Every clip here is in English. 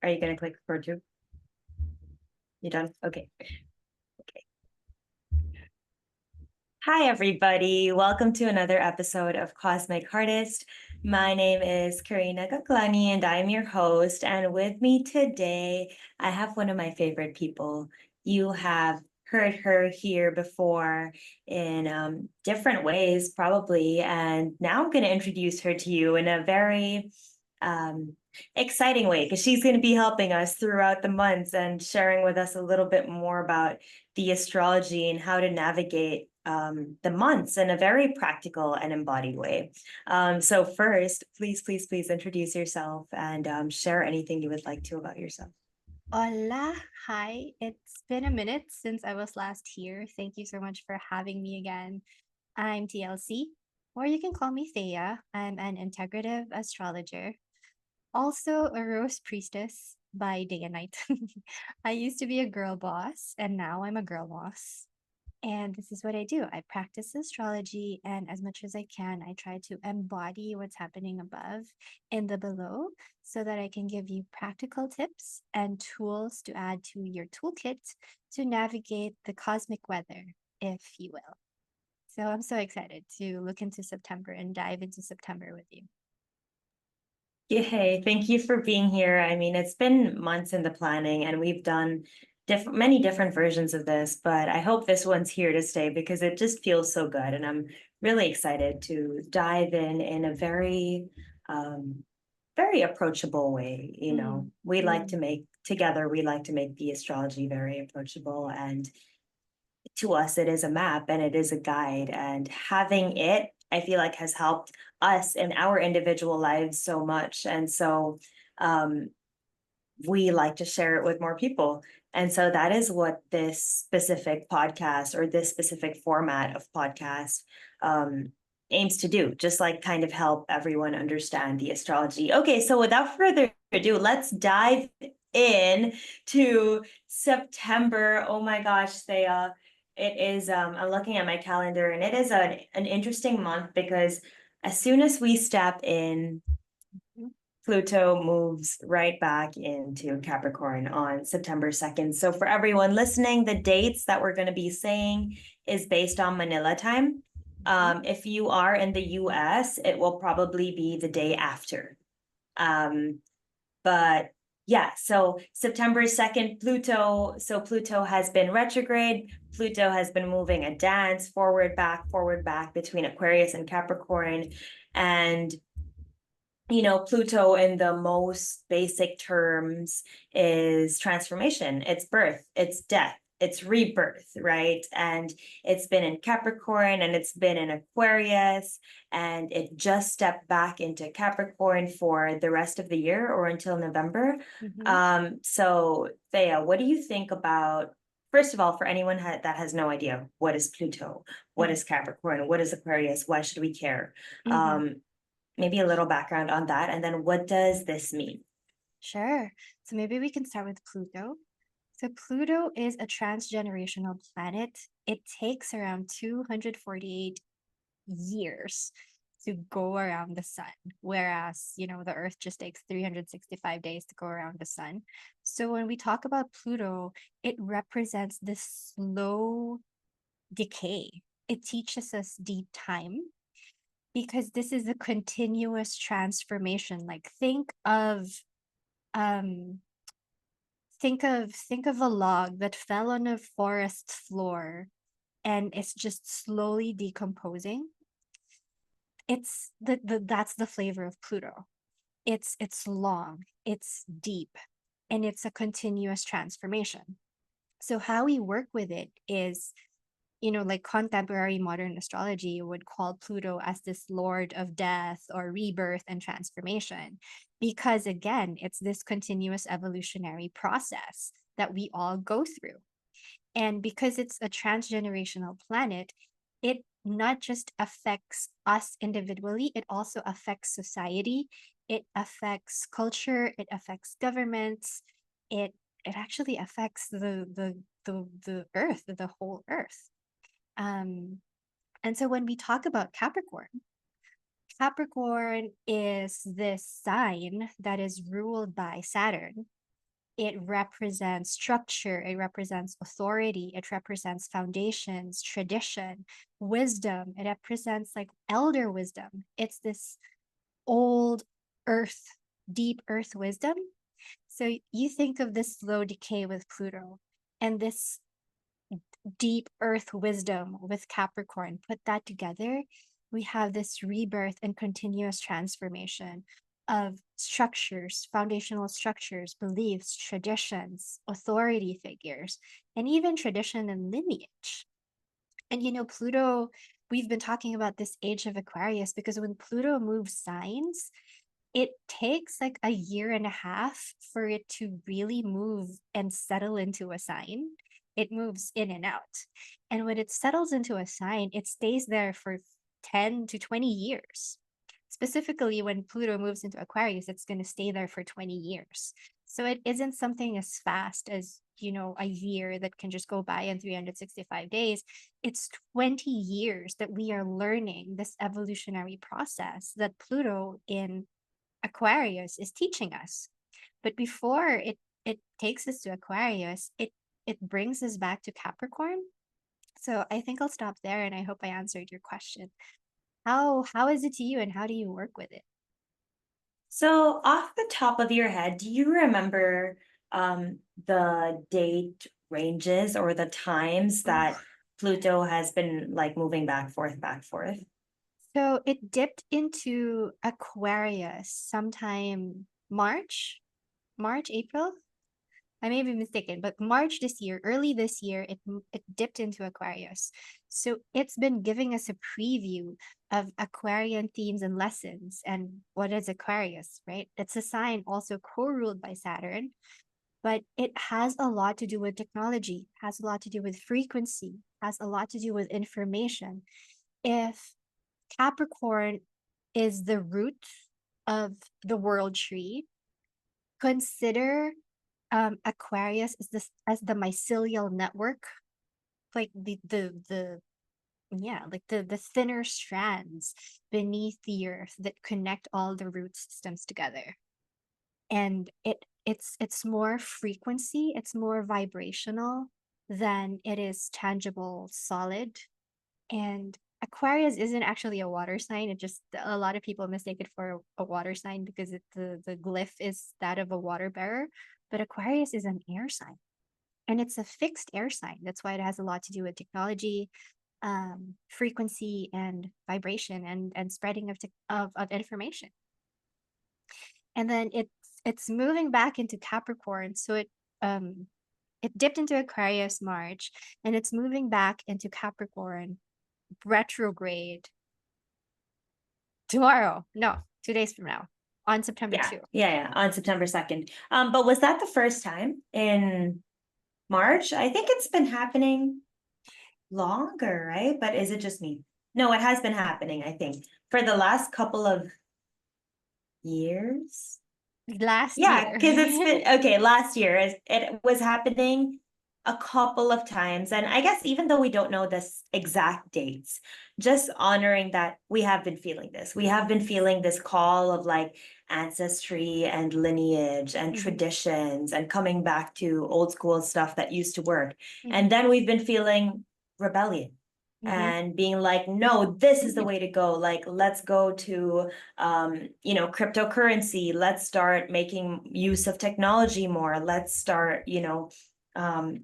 Are you going to click record too? You done? Okay. Hi, everybody. Welcome to another episode of Cosmic Heartist. My name is Karina Ganglani, and I'm your host. And with me today, I have one of my favorite people. You have heard her here before in different ways, probably. And now I'm going to introduce her to you in a very um, exciting way because she's going to be helping us throughout the months and sharing with us a little bit more about the astrology and how to navigate the months in a very practical and embodied way. So first, please introduce yourself and share anything you would like to about yourself. Hola, hi. It's been a minute since I was last here. Thank you so much for having me again. I'm TLC, or you can call me Thea. I'm an integrative astrologer, also a rose priestess by day and night. I used to be a girl boss, and now I'm a girl boss. And this is what I do. I practice astrology, and as much as I can, I try to embody what's happening above in the below so that I can give you practical tips and tools to add to your toolkit to navigate the cosmic weather, if you will. So I'm so excited to look into September and dive into September with you. Yay, thank you for being here. I mean, it's been months in the planning and we've done many different versions of this, but I hope this one's here to stay because it just feels so good. And I'm really excited to dive in a um, very approachable way. Mm, We like to mm, make together, we like to make the astrology very approachable. And to us, it is a map and it is a guide. And having it, I feel like, has helped us in our individual lives so much. And so um, we like to share it with more people. And so that is what this specific podcast or this specific format of podcast um, aims to do, just like kind of help everyone understand the astrology. Okay, so without further ado, let's dive in to September. Oh my gosh, it is, I'm looking at my calendar and it is an interesting month because as soon as we step in, mm. Pluto moves right back into Capricorn on September 2nd. So for everyone listening, the dates that we're going to be saying is based on Manila time. If you are in the US, it will probably be the day after. Um, but yeah, so September 2nd, Pluto has been retrograde. Pluto has been moving a dance forward, back between Aquarius and Capricorn. And Pluto in the most basic terms is transformation. It's birth, it's death, it's rebirth, right? And it's been in Capricorn and it's been in Aquarius, and it just stepped back into Capricorn for the rest of the year or until November. Mm-hmm. So Thea, what do you think about, first of all, for anyone that has no idea, what is Pluto? What is Capricorn? What is Aquarius? Why should we care? Mm-hmm. Um, Maybe a little background on that, and then what does this mean? Sure. So maybe we can start with Pluto. So Pluto is a transgenerational planet. It takes around 248 years to go around the sun, whereas, the Earth just takes 365 days to go around the sun. So when we talk about Pluto, it represents this slow decay. It teaches us deep time because this is a continuous transformation. Like um think of a log that fell on a forest floor and it's just slowly decomposing. It's that's the flavor of Pluto. It's long, it's deep, and it's a continuous transformation. So how we work with it is, like contemporary modern astrology would call Pluto as this lord of death or rebirth and transformation. Because again, it's this continuous evolutionary process that we all go through. And because it's a transgenerational planet, it not just affects us individually, it also affects society, it affects culture, it affects governments, it it actually affects the earth, the whole earth. Um, and so when we talk about Capricorn, Capricorn is this sign that is ruled by Saturn. It represents structure, it represents authority, it represents foundations, tradition, wisdom. It represents like elder wisdom. It's this old earth, deep earth wisdom. So you think of this slow decay with Pluto and this deep earth wisdom with Capricorn, put that together, we have this rebirth and continuous transformation of structures, foundational structures, beliefs, traditions, authority figures, and even tradition and lineage. And Pluto, we've been talking about this age of Aquarius because when Pluto moves signs, it takes like a year and a half for it to really move and settle into a sign. It moves in and out. And when it settles into a sign, it stays there for 10 to 20 years. Specifically, when Pluto moves into Aquarius, it's going to stay there for 20 years. So it isn't something as fast as, a year that can just go by in 365 days. It's 20 years that we are learning this evolutionary process that Pluto in Aquarius is teaching us. But before it takes us to Aquarius, it brings us back to Capricorn. So I think I'll stop there, and I hope I answered your question. How is it to you, and how do you work with it? So off the top of your head, do you remember the date ranges or the times that Pluto has been like moving back, forth, back, forth? So it dipped into Aquarius sometime March, April. I may be mistaken, but March this year, early this year, it dipped into Aquarius. So it's been giving us a preview of Aquarian themes and lessons. And what is Aquarius, right? It's a sign also co-ruled by Saturn, but it has a lot to do with technology, has a lot to do with frequency, has a lot to do with information. If Capricorn is the root of the world tree, consider Aquarius is this as the mycelial network, like the yeah, like the thinner strands beneath the earth that connect all the root systems together. And it's more frequency, it's more vibrational than it is tangible, solid. And Aquarius isn't actually a water sign. It just a lot of people mistake it for a water sign because the glyph is that of a water bearer. But Aquarius is an air sign, and it's a fixed air sign. That's why it has a lot to do with technology, frequency, and vibration, and spreading of information. And then it's moving back into Capricorn, so it dipped into Aquarius March, and it's moving back into Capricorn retrograde tomorrow. No, 2 days from now, on September Yeah, 2. yeah, on September 2nd. But was that the first time in March? I think it's been happening longer, right? But is it just me? No, it has been happening, I think, for the last couple of years. Last Yeah, year. because it's been okay. Last year, it was happening a couple of times. And I guess even though we don't know this exact dates, just honoring that we have been feeling this. We have been feeling this call of like ancestry and lineage and Mhm, traditions and coming back to old school stuff that used to work. And mhm, then we've been feeling rebellion mhm, and being like, no, this is the way to go. Like, let's go to cryptocurrency. Let's start making use of technology more. Let's start,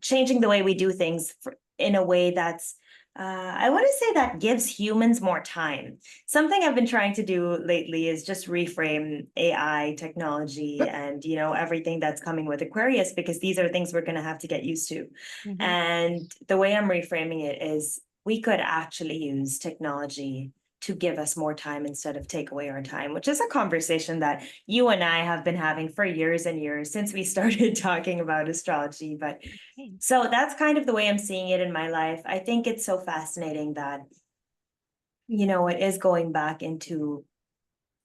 changing the way we do things in a way that's I want to say that gives humans more time. Something I've been trying to do lately is just reframe AI technology and everything that's coming with Aquarius, because these are things we're going to have to get used to. mhm, And the way I'm reframing it is we could actually use technology to give us more time instead of take away our time, which is a conversation that you and I have been having for years and years since we started talking about astrology. But okay. so that's kind of the way I'm seeing it in my life. I think it's so fascinating that, it is going back into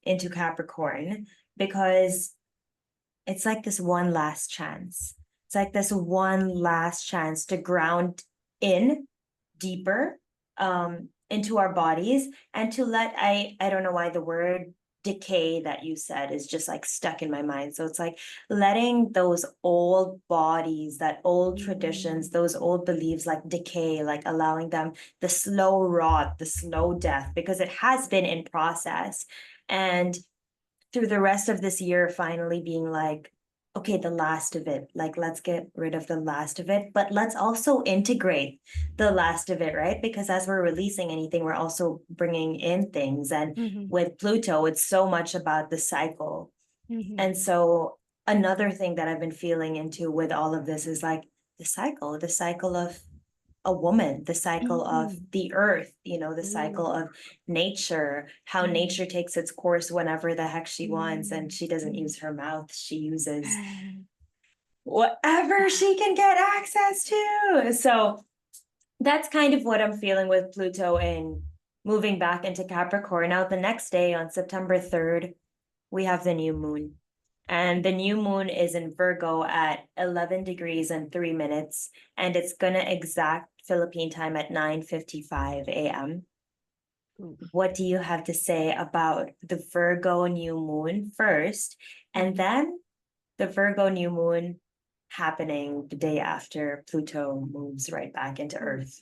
Capricorn, because it's like this one last chance. It's like this one last chance to ground in deeper into our bodies and to let I don't know why the word decay that you said is just like stuck in my mind. So it's like letting those old bodies, that old traditions, those old beliefs like decay, like allowing them the slow rot, the slow death, because it has been in process. And through the rest of this year, finally being like, okay, the last of it, like, let's get rid of the last of it, but let's also integrate the last of it, right? Because as we're releasing anything, we're also bringing in things. And Mm-hmm. with Pluto, it's so much about the cycle. Mm-hmm. And so another thing that I've been feeling into with all of this is like the cycle of a woman, the cycle of Mm-hmm. the earth, you know, the cycle Ooh. of nature, how Mm-hmm. nature takes its course whenever the heck she wants, and she doesn't Mm-hmm. use her mouth, she uses whatever she can get access to. So that's kind of what I'm feeling with Pluto and moving back into Capricorn. Now, the next day on September 3rd, we have the new moon. And the new moon is in Virgo at 11 degrees and 3 minutes. And it's going to exact Philippine time at 9:55 a.m. Ooh. What do you have to say about the Virgo new moon first? And Mhm. then the Virgo new moon happening the day after Pluto moves right back into Ooh. Earth.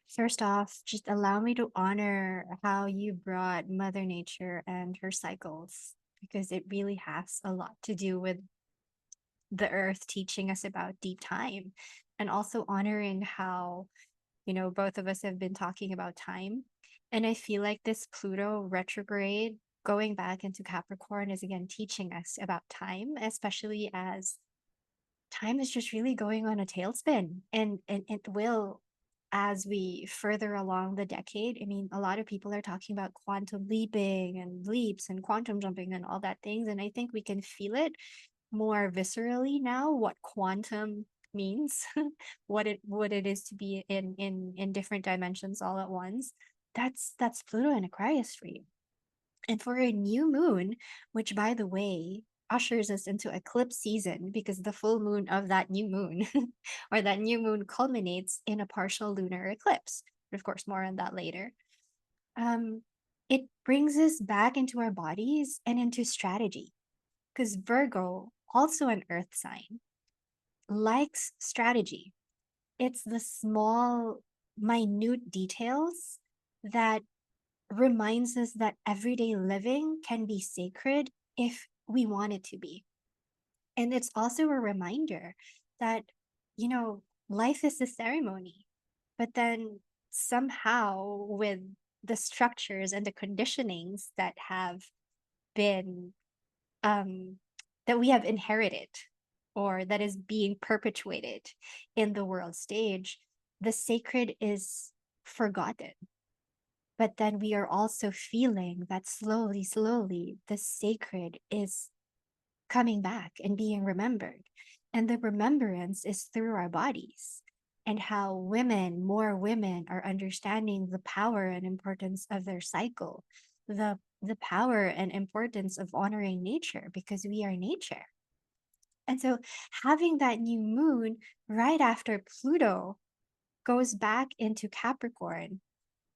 First off, just allow me to honor how you brought Mother Nature and her cycles, because it really has a lot to do with the earth teaching us about deep time, and also honoring how, both of us have been talking about time. And I feel like this Pluto retrograde going back into Capricorn is again teaching us about time, especially as time is just really going on a tailspin, and it will, as we further along the decade. I mean, a lot of people are talking about quantum leaping and leaps and quantum jumping and all that things, and I think we can feel it more viscerally now, what quantum means, what it is to be in different dimensions all at once. That's Pluto and Aquarius for you. And for a new moon, which by the way ushers us into eclipse season, because the full moon of that new moon or that new moon culminates in a partial lunar eclipse. But of course, more on that later. Um, it brings us back into our bodies and into strategy, because Virgo, also an earth sign, likes strategy. It's the small, minute details that reminds us that everyday living can be sacred if we want it to be. And it's also a reminder that, you know, life is a ceremony, but then somehow with the structures and the conditionings that have been, um, that we have inherited or that is being perpetuated in the world stage, the sacred is forgotten. But then we are also feeling that slowly, slowly, the sacred is coming back and being remembered. And the remembrance is through our bodies, and how more women are understanding the power and importance of their cycle, the power and importance of honoring nature, because we are nature. And so having that new moon right after Pluto goes back into Capricorn,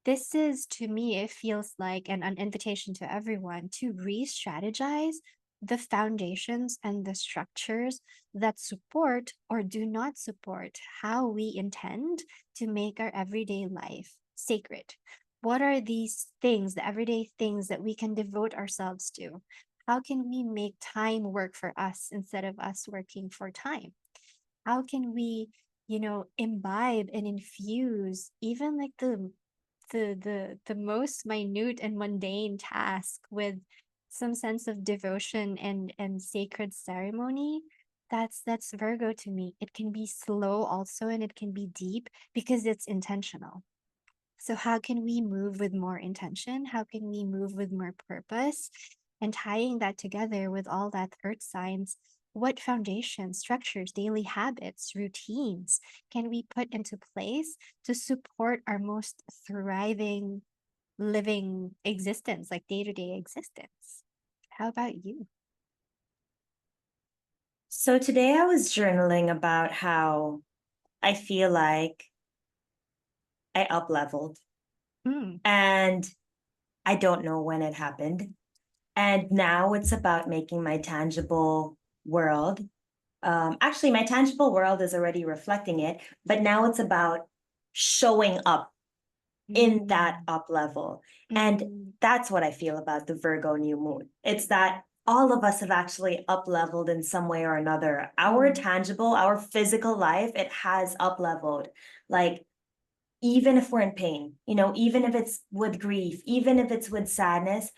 this is, to me, it feels like an invitation to everyone to re-strategize the foundations and the structures that support or do not support how we intend to make our everyday life sacred. What are these things, the everyday things that we can devote ourselves to? How can we make time work for us instead of us working for time? How can we, imbibe and infuse even like the most minute and mundane task with some sense of devotion and sacred ceremony? That's Virgo to me. It can be slow also, and it can be deep because it's intentional. So how can we move with more intention? How can we move with more purpose? And tying that together with all that earth signs, what foundation, structures, daily habits, routines can we put into place to support our most thriving living existence, like day-to-day existence? How about you? So today I was journaling about how I feel like I up leveled. Mm, And I don't know when it happened. And now it's about making my tangible world. Actually, my tangible world is already reflecting it, but now it's about showing up in that up level. And Mm. that's what I feel about the Virgo new moon. It's that all of us have actually up leveled in some way or another. Our tangible, our physical life, it has up leveled. Like, even if we're in pain, you know, even if it's with grief, even if it's with sadness,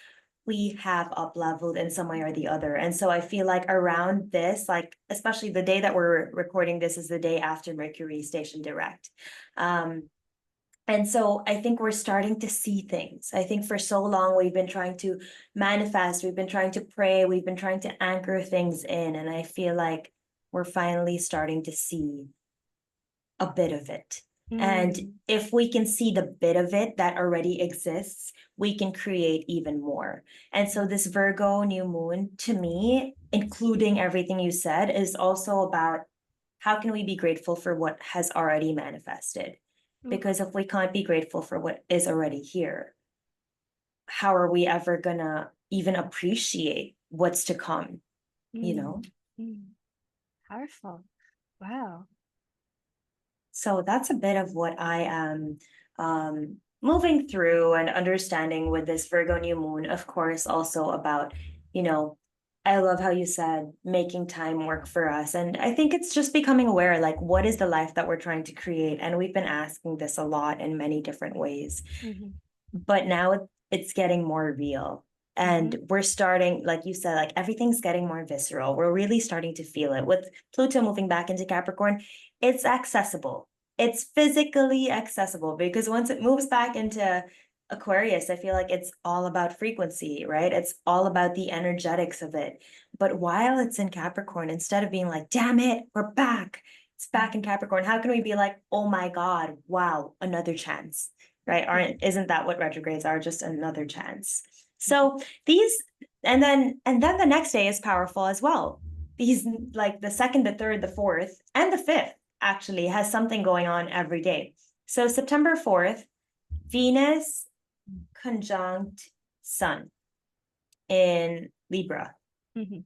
we have up leveled in some way or the other. And so I feel like around this, like, especially the day that we're recording this is the day after Mercury station direct. And so I think we're starting to see things. I think for so long we've been trying to manifest, we've been trying to pray, we've been trying to anchor things in. And I feel like we're finally starting to see a bit of it. And Mm. if we can see the bit of it that already exists, we can create even more. And so this Virgo new moon, to me, including everything you said, is also about how can we be grateful for what has already manifested? Oof. Because if we can't be grateful for what is already here, how are we ever gonna even appreciate what's to come, you know? Mm. Mm. Powerful. Wow. So that's a bit of what I am moving through and understanding with this Virgo new moon. Of course, also about, you know, I love how you said making time work for us. And I think it's just becoming aware, like, what is the life that we're trying to create? And we've been asking this a lot in many different ways. Mm-hmm. But now it's getting more real. And Mm-hmm. we're starting, like you said, like everything's getting more visceral. We're really starting to feel it. With Pluto moving back into Capricorn, it's accessible. It's physically accessible because once it moves back into Aquarius, I feel like it's all about frequency, right? It's all about the energetics of it. But while it's in Capricorn, instead of being like, damn it, we're back, it's back in Capricorn, how can we be like, oh my God, wow, another chance? Right? Aren't isn't that what retrogrades are? Just another chance. So these and then the next day is powerful as well. These like the second, the third, the fourth, and the fifth actually has something going on every day. So September 4th, Venus conjunct Sun in Libra. Mm-hmm.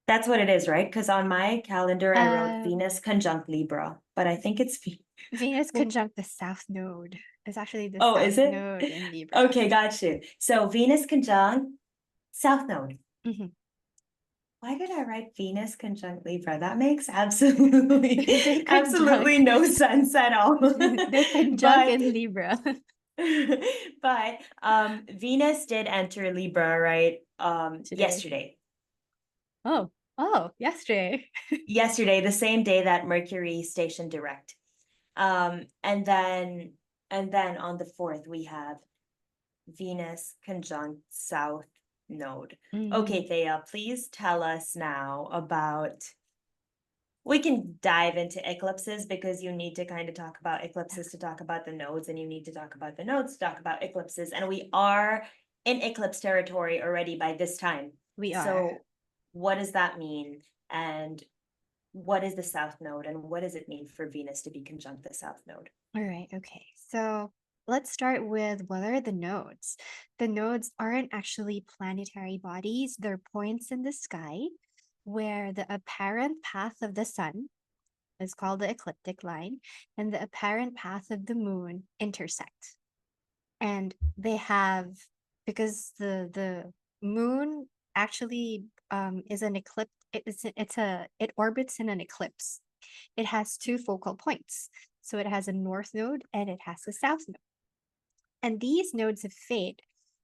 That's what it is, right? Because on my calendar I wrote Um, Venus conjunct Libra, but I think it's Venus conjunct the South Node. It's actually the oh, South is it? Node in Libra. Okay, got you. So Venus conjunct South Node. Mm-hmm. Why did I write Venus conjunct Libra? That makes absolutely, They're absolutely conjunct. no sense at all. They're conjunct But, in Libra but Venus did enter Libra, right? today. Yesterday. Oh, oh, yesterday. Yesterday, the same day that Mercury stationed direct. And then on the 4th, we have Venus conjunct South Node. Mm-hmm. Okay, Thea, please tell us now about. We can dive into eclipses because you need to kind of talk about eclipses to talk about the nodes, and you need to talk about the nodes to talk about eclipses. And we are in eclipse territory already by this time. We are. So, what does that mean? And what is the South Node? And what does it mean for Venus to be conjunct the South Node? All right, okay. So let's start with what are the nodes? The nodes aren't actually planetary bodies, they're points in the sky where the apparent path of the sun is called the ecliptic line and the apparent path of the moon intersect. And they have, because the moon actually is an eclipse, it orbits in an eclipse. It has two focal points. So it has a north node and it has a south node. And these nodes of fate,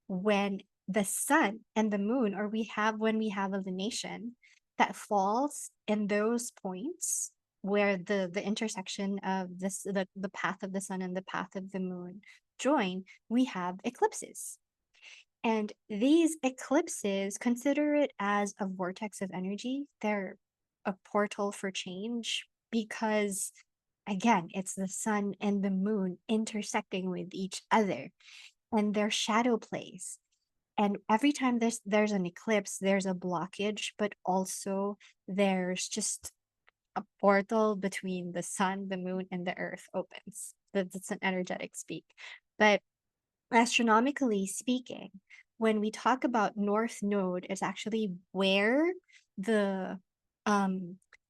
when the sun and the moon, or when we have a lunation that falls in those points where the intersection of the path of the sun and the path of the moon join, we have eclipses. And these eclipses, consider it as a vortex of energy. They're a portal for change because, again, it's the sun and the moon intersecting with each other and their shadow plays. And every time there's an eclipse, there's a blockage, but also there's just a portal between the sun, the moon, and the earth opens. That's an energetic speak. But astronomically speaking, when we talk about North Node, it's actually where the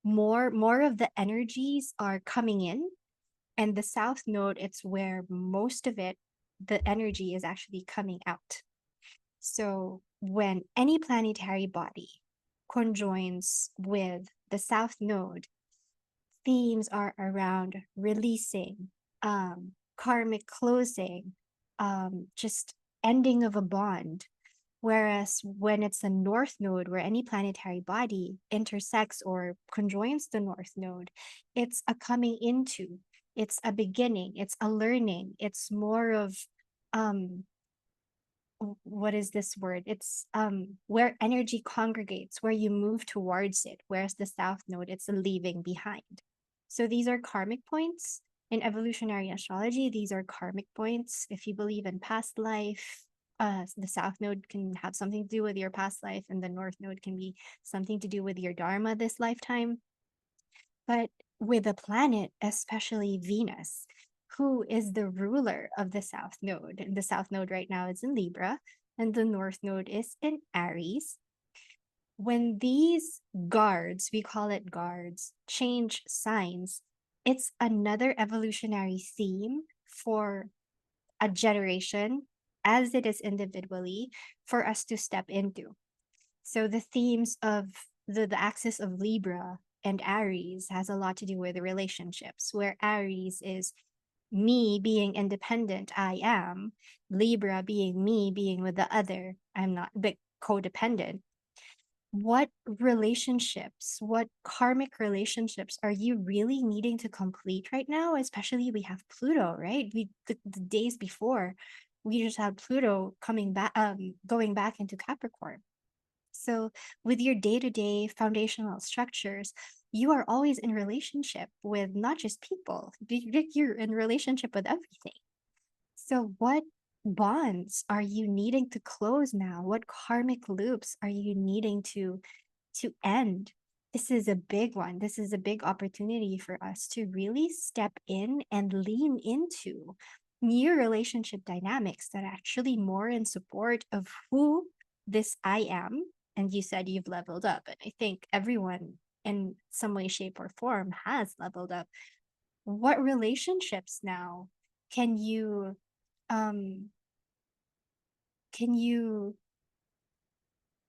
more of the energies are coming in, and the South Node, it's where most of it, the energy is actually coming out. So when any planetary body conjoins with the South Node, themes are around releasing, karmic closing, just ending of a bond. Whereas when it's a North Node, where any planetary body intersects or conjoins the North Node, it's a coming into, it's a beginning, it's a learning, it's more of um what is this word? It's where energy congregates, where you move towards it, whereas the South Node, it's a leaving behind. So these are karmic points. In evolutionary astrology, these are karmic points. If you believe in past life, the South Node can have something to do with your past life, and the North Node can be something to do with your Dharma this lifetime. But with a planet, especially Venus, who is the ruler of the South Node, and the South Node right now is in Libra, and the North Node is in Aries. When these guards, we call it guards, change signs, it's another evolutionary theme for a generation, as it is individually, for us to step into. So the themes of the axis of Libra and Aries has a lot to do with the relationships, where Aries is me being independent, I am, Libra being me being with the other, I'm not, but codependent. What relationships, what karmic relationships are you really needing to complete right now? Especially we have Pluto, right? The days before, we just had Pluto coming back, going back into Capricorn. So with your day-to-day foundational structures, you are always in relationship with not just people, you're in relationship with everything. So what bonds are you needing to close now? What karmic loops are you needing to end? This is a big one. This is a big opportunity for us to really step in and lean into new relationship dynamics that are actually more in support of who this I am. And you said you've leveled up. And I think everyone in some way, shape, or form has leveled up. What relationships now can you um can you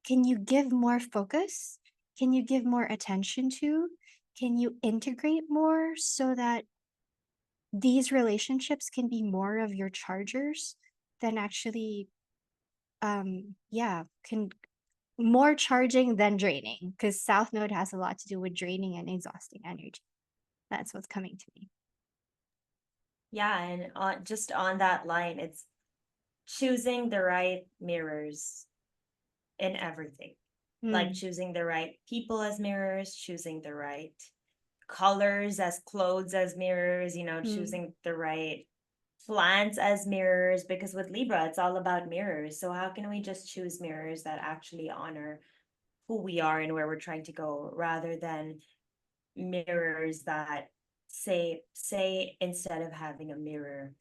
can you give more focus? Can you give more attention to? Can you integrate more so that these relationships can be more of your chargers than actually can more charging than draining, because South Node has a lot to do with draining and exhausting energy. That's what's coming to me. Yeah, and just on that line, it's choosing the right mirrors in everything. Like Mm, choosing the right people as mirrors, choosing the right colors as clothes as mirrors, mm, choosing the right plants as mirrors, because with Libra, it's all about mirrors. So how can we just choose mirrors that actually honor who we are and where we're trying to go, rather than mirrors that say instead of having a mirror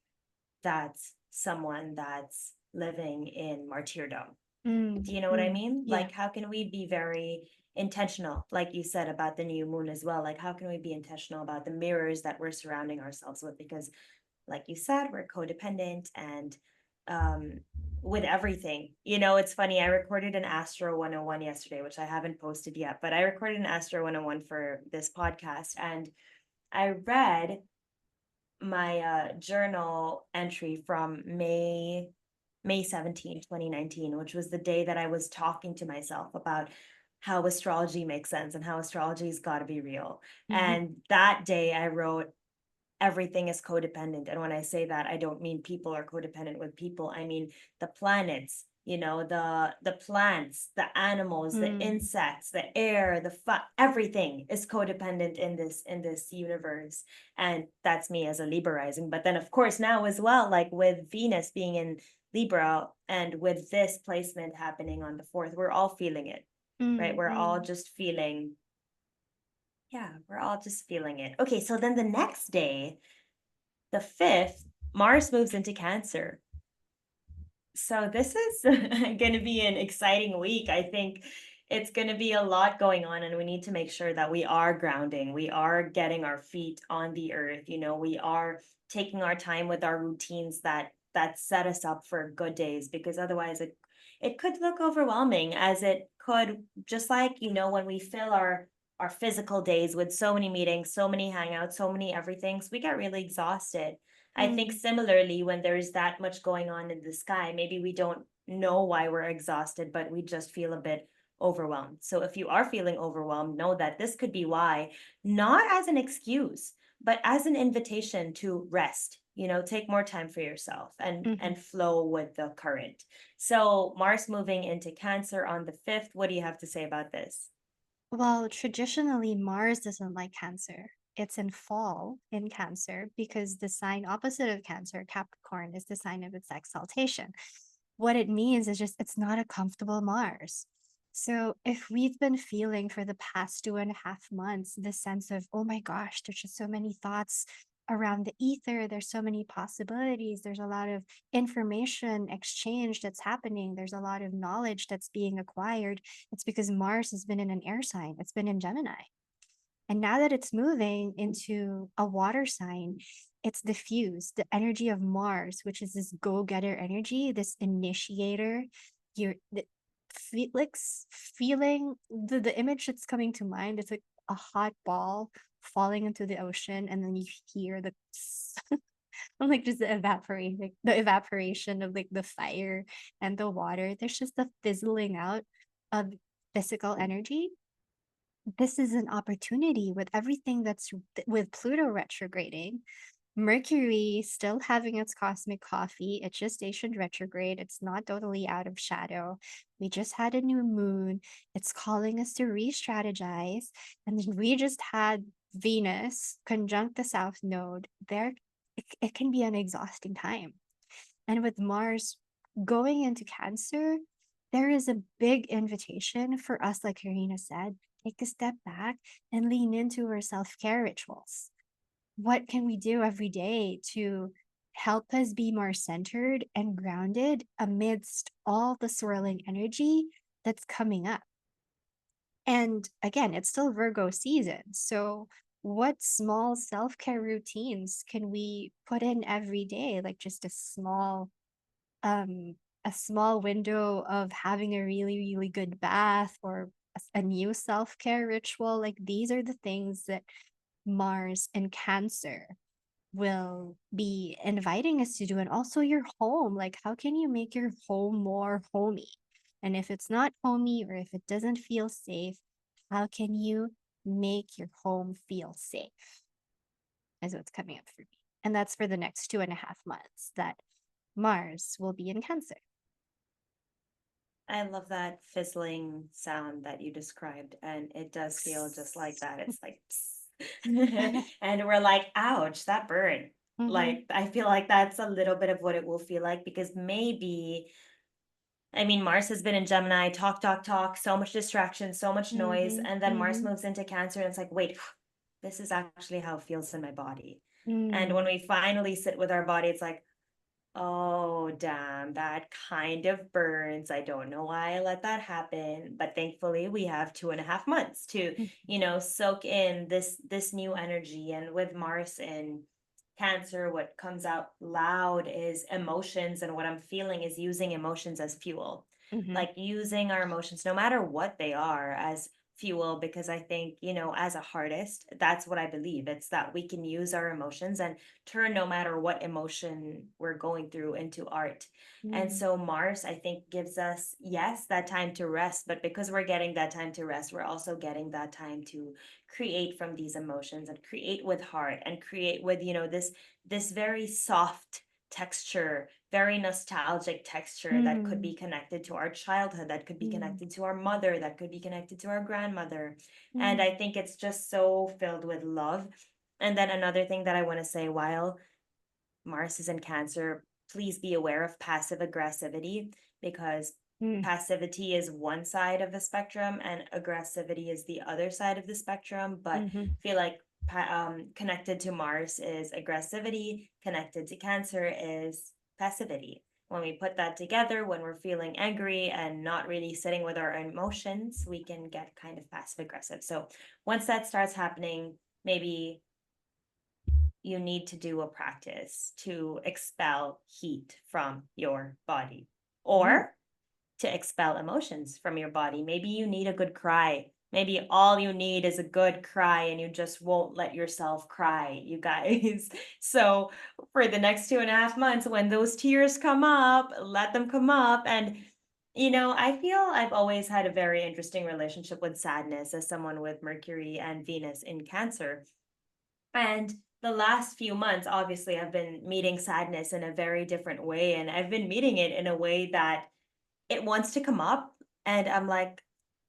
that's someone that's living in martyrdom. Do you know what I mean? yeah. Like, how can we be very intentional, like you said about the new moon as well? Like, how can we be intentional about the mirrors that we're surrounding ourselves with? Because, like you said, we're codependent and um, with everything. It's funny. I recorded an Astro 101 yesterday, which I haven't posted yet, but I recorded an Astro 101 for this podcast. And I read my journal entry from May 17, 2019, which was the day that I was talking to myself about how astrology makes sense and how astrology's got to be real. Mm-hmm. And that day I wrote, everything is codependent. And when I say that, I don't mean people are codependent with people. I mean the planets, the plants, the animals, the Mm, insects, the air, everything is codependent in this universe. And that's me as a Libra rising. But then of course now as well, like with Venus being in Libra and with this placement happening on the 4th, we're all feeling it, right? mm, We're all mm, just feeling, yeah, we're all just feeling it. Okay, so then the next day, the 5th, Mars moves into Cancer. So this is going to be an exciting week. I think it's going to be a lot going on, and we need to make sure that we are grounding. We are getting our feet on the earth. We are taking our time with our routines that set us up for good days, because otherwise it could look overwhelming, as it could, just like, when we fill our physical days with so many meetings, so many hangouts, so many everythings, we get really exhausted. I think Mm, similarly, when there's that much going on in the sky, maybe we don't know why we're exhausted, but we just feel a bit overwhelmed. So if you are feeling overwhelmed, know that this could be why, not as an excuse, but as an invitation to rest. Take more time for yourself and mhm. flow with the current. So Mars moving into Cancer on the 5th. What do you have to say about this? Well, traditionally, Mars doesn't like Cancer. It's in fall in Cancer because the sign opposite of Cancer, Capricorn, is the sign of its exaltation. What it means is just it's not a comfortable Mars. So if we've been feeling for the past 2.5 months this sense of, oh my gosh, there's just so many thoughts around the ether, there's so many possibilities, there's a lot of information exchange that's happening, there's a lot of knowledge that's being acquired, it's because Mars has been in an air sign, it's been in Gemini. And now that it's moving into a water sign, it's diffused. The energy of Mars, which is this go-getter energy, this initiator, you're like feeling the image that's coming to mind. It's like a hot ball falling into the ocean, and then you hear the like just the evaporation of like the fire and the water. There's just the fizzling out of physical energy. This is an opportunity with everything that's with Pluto retrograding, Mercury still having its cosmic coffee. It just stationed retrograde. It's not totally out of shadow. We just had a new moon. It's calling us to re strategize. And then we just had Venus conjunct the South Node. It can be an exhausting time. And with Mars going into Cancer, there is a big invitation for us, like Karina said, take a step back and lean into our self care rituals. What can we do every day to help us be more centered and grounded amidst all the swirling energy that's coming up? And again, it's still Virgo season. So, what small self care routines can we put in every day? Like just um a small window of having a really good bath, or a new self-care ritual. Like these are the things that Mars and Cancer will be inviting us to do. And also your home, like how can you make your home more homey? And if it's not homey, or if it doesn't feel safe, how can you make your home feel safe, is what's coming up for me. And that's for the next 2.5 months that Mars will be in Cancer. I love that fizzling sound that you described, and it does feel just like that. It's like, and we're like, ouch, that burned. Mm-hmm. Like, I feel like that's a little bit of what it will feel like, because maybe, I mean, Mars has been in Gemini, talk, talk, talk, so much distraction, so much noise, Mm-hmm. and then Mars Mm-hmm. moves into Cancer, and it's like, wait, this is actually how it feels in my body. And when Mm. we finally sit with our body, it's like, oh, damn, that kind of burns. I don't know why I let that happen, but thankfully we have 2.5 months to, soak in this new energy. And with Mars in Cancer, what comes out loud is emotions, and what I'm feeling is using emotions as fuel. Mm-hmm. Like using our emotions, no matter what they are, as fuel, because I think, as a artist, that's what I believe. It's that we can use our emotions and turn no matter what emotion we're going through into art. And Mm. so Mars, I think, gives us, yes, that time to rest, but because we're getting that time to rest, we're also getting that time to create from these emotions, and create with heart, and create with, this very soft texture, very nostalgic texture, that could Mm. be connected to our childhood, that could be Mm. connected to our mother, that could be connected to our grandmother. And Mm. I think it's just so filled with love. And then another thing that I want to say, while Mars is in Cancer, please be aware of passive aggressivity, because Mm. passivity is one side of the spectrum and aggressivity is the other side of the spectrum. But Mm-hmm. I feel like connected to Mars is aggressivity, connected to Cancer is passivity. when we put that together, when we're feeling angry and not really sitting with our emotions, we can get kind of passive aggressive. So once that starts happening, maybe you need to do a practice to expel heat from your body or to expel emotions from your body. Maybe you need a good cry. Maybe all you need is a good cry and you just won't let yourself cry, you guys. So, for the next 2.5 months, when those tears come up, let them come up. And, I feel I've always had a very interesting relationship with sadness as someone with Mercury and Venus in Cancer. And the last few months, obviously, I've been meeting sadness in a very different way. And I've been meeting it in a way that it wants to come up. And I'm like,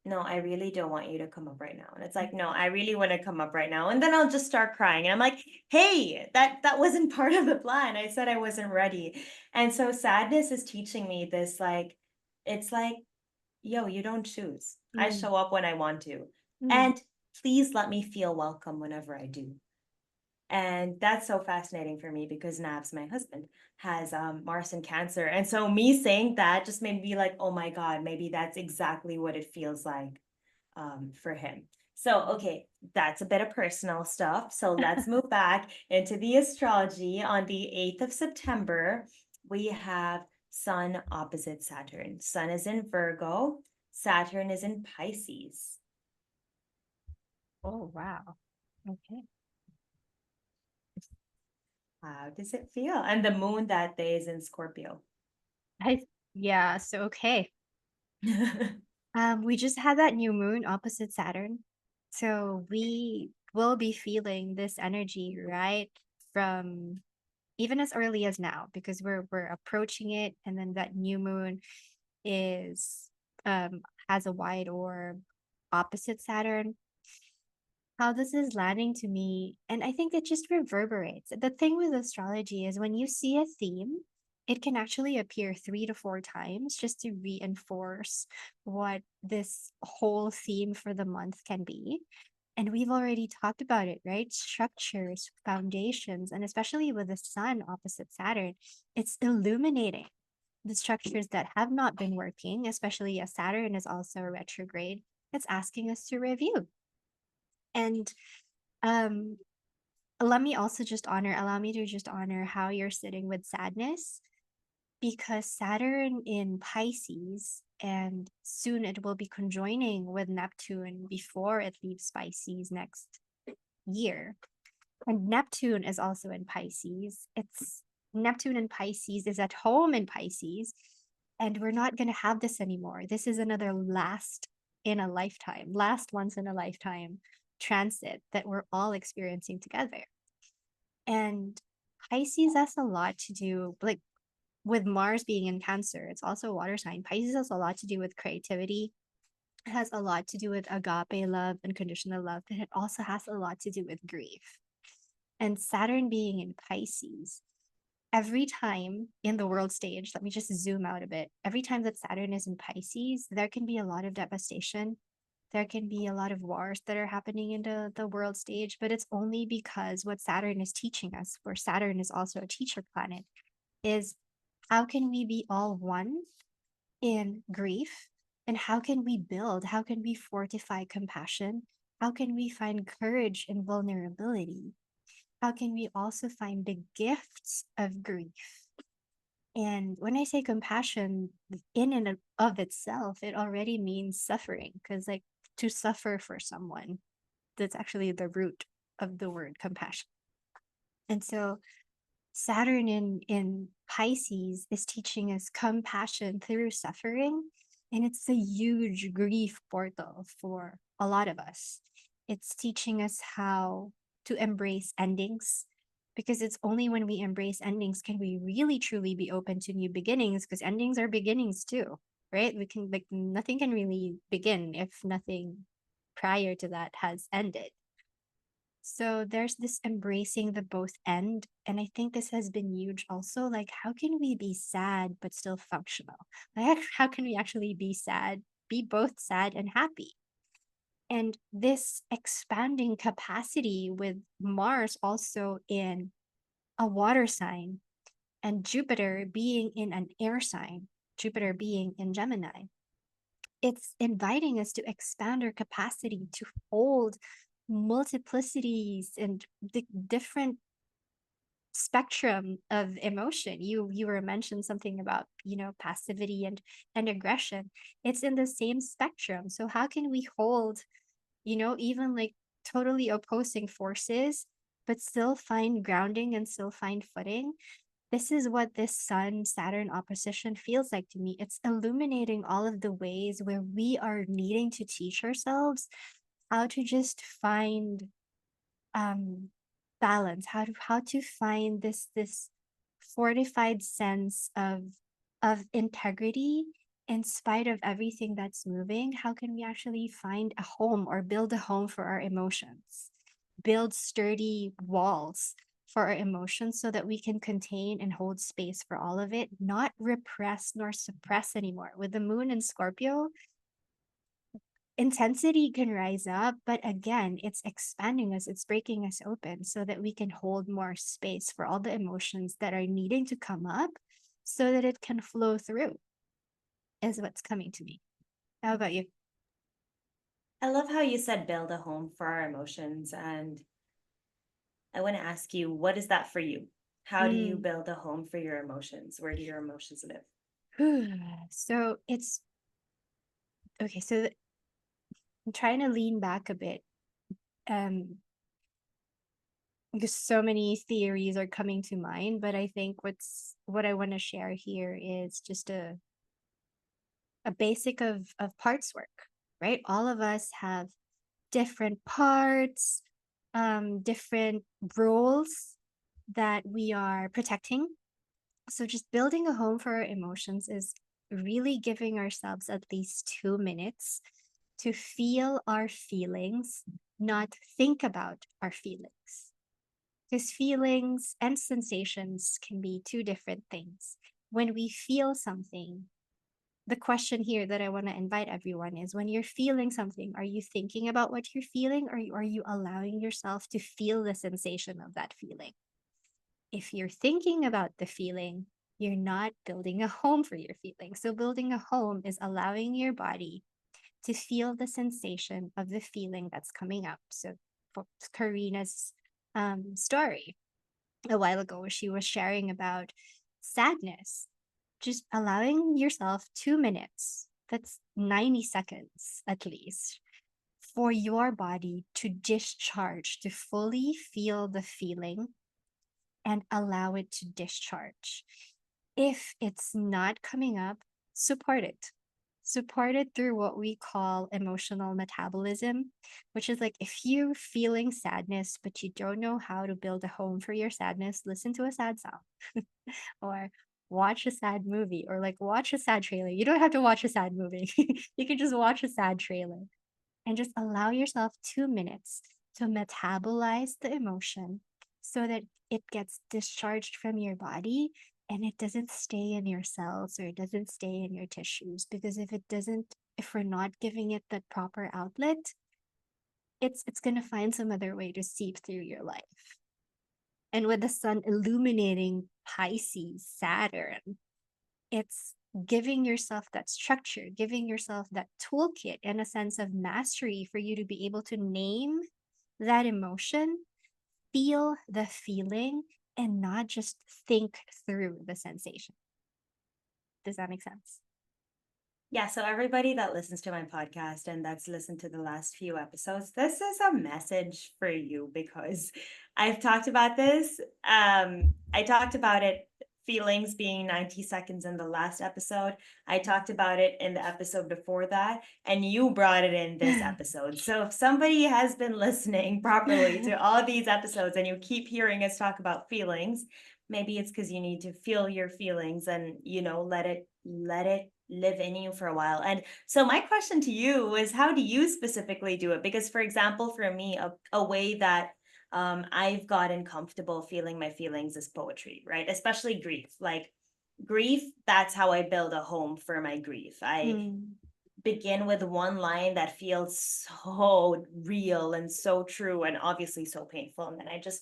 no, I really don't want you to come up right now. And it's like, no, I really want to come up right now. And then I'll just start crying. And I'm like, hey, that wasn't part of the plan. I said I wasn't ready. And so sadness is teaching me this, like, it's like, yo, you don't choose. I Mm, show up when I want to. mm. And please let me feel welcome whenever I do. And that's so fascinating for me because Nabs, my husband, has Mars in Cancer. And so me saying that just made me be like, oh my God, maybe that's exactly what it feels like for him. So, okay, that's a bit of personal stuff. So let's move back into the astrology. On the 8th of September, we have Sun opposite Saturn. Sun is in Virgo, Saturn is in Pisces. Oh, wow. Okay. How does it feel? And the moon that day is in Scorpio. I yeah, so okay. We just had that new moon opposite Saturn. So we will be feeling this energy right from even as early as now because we're approaching it, and then that new moon is has a wide orb opposite Saturn. How this is landing to me, and I think it just reverberates. The thing with astrology is when you see a theme, it can actually appear 3 to 4 times just to reinforce what this whole theme for the month can be. And we've already talked about it, right? Structures, foundations, and especially with the sun opposite Saturn, it's illuminating the structures that have not been working, especially as Saturn is also retrograde. It's asking us to review. And um, allow me to just honor how you're sitting with sadness because Saturn in Pisces, and soon it will be conjoining with Neptune before it leaves Pisces next year. And Neptune is also in Pisces. It's Neptune in Pisces is at home in Pisces, and we're not going to have this anymore. This is another last once in a lifetime transit that we're all experiencing together. And Pisces has a lot to do, like with Mars being in Cancer, it's also a water sign. Pisces has a lot to do with creativity. It has a lot to do with agape love, unconditional love, but it also has a lot to do with grief. And Saturn being in Pisces, every time in the world stage, let me just zoom out a bit. Every time that Saturn is in Pisces, there can be a lot of devastation. There can be a lot of wars that are happening in the world stage, but it's only because what Saturn is teaching us, where Saturn is also a teacher planet, is how can we be all one in grief? And how can we build? How can we fortify compassion? How can we find courage in vulnerability? How can we also find the gifts of grief? And when I say compassion, in and of itself, it already means suffering because, like, to suffer for someone, that's actually the root of the word compassion. And so, Saturn in Pisces is teaching us compassion through suffering, and it's a huge grief portal for a lot of us. It's teaching us how to embrace endings because it's only when we embrace endings can we really truly be open to new beginnings because endings are beginnings too, right? We can like nothing can really begin if nothing prior to that has ended. So there's this embracing the both end. And I think this has been huge also. Like, how can we be sad but still functional? Like, how can we actually be sad, be both sad and happy? And this expanding capacity with Mars also in a water sign And Jupiter being in an air sign, Jupiter being in Gemini, it's inviting us to expand our capacity to hold multiplicities and different spectrum of emotion. You were mentioned something about, passivity and aggression. It's in the same spectrum. So how can we hold, even like totally opposing forces, but still find grounding and still find footing? This is what this Sun Saturn opposition feels like to me. It's illuminating all of the ways where we are needing to teach ourselves how to just find um balance, how to find this fortified sense of integrity in spite of everything that's moving. How can we actually find a home or build a home for our emotions, build sturdy walls for our emotions so that we can contain and hold space for all of it, not repress nor suppress anymore. With the moon in Scorpio, intensity can rise up, but again, it's expanding us, it's breaking us open so that we can hold more space for all the emotions that are needing to come up so that it can flow through, is what's coming to me. How about you? I love how you said build a home for our emotions. And I want to ask you, what is that for you? How do you Mm. build a home for your emotions? Where do your emotions live? So it's okay. So I'm trying to lean back a bit. Um, because so many theories are coming to mind, but I think what I want to share here is just a basic of parts work, right? All of us have different parts, different roles that we are protecting. So just building a home for our emotions is really giving ourselves at least 2 minutes to feel our feelings, not think about our feelings. Because feelings and sensations can be two different things. When we feel something, the question here that I want to invite everyone is, when you're feeling something, are you thinking about what you're feeling, or are you allowing yourself to feel the sensation of that feeling? If you're thinking about the feeling, you're not building a home for your feeling. So building a home is allowing your body to feel the sensation of the feeling that's coming up. So for Karina's story a while ago, she was sharing about sadness, just allowing yourself 2 minutes, that's 90 seconds at least, for your body to discharge, to fully feel the feeling and allow it to discharge. If it's not coming up, support it. Support it through what we call emotional metabolism, which is like, if you're feeling sadness, but you don't know how to build a home for your sadness, listen to a sad song or watch a sad movie, or like watch a sad trailer. You don't have to watch a sad movie. You can just watch a sad trailer and just allow yourself 2 minutes to metabolize the emotion so that it gets discharged from your body and it doesn't stay in your cells or it doesn't stay in your tissues. Because if we're not giving it the proper outlet, it's going to find some other way to seep through your life. And with the sun illuminating Pisces, Saturn, it's giving yourself that structure, giving yourself that toolkit and a sense of mastery for you to be able to name that emotion, feel the feeling, and not just think through the sensation. Does that make sense? Yeah, so everybody that listens to my podcast and that's listened to the last few episodes, this is a message for you because I've talked about this. I talked about it, feelings being 90 seconds in the last episode. I talked about it in the episode before that, and you brought it in this episode. So if somebody has been listening properly to all these episodes and you keep hearing us talk about feelings, maybe it's because you need to feel your feelings and, let it live in you for a while. And so my question to you is, how do you specifically do it? Because for example, for me, a way that I've gotten comfortable feeling my feelings is poetry, right? Especially grief. Like grief, that's how I build a home for my grief. I Mm. begin with one line that feels so real and so true and obviously so painful. And then I just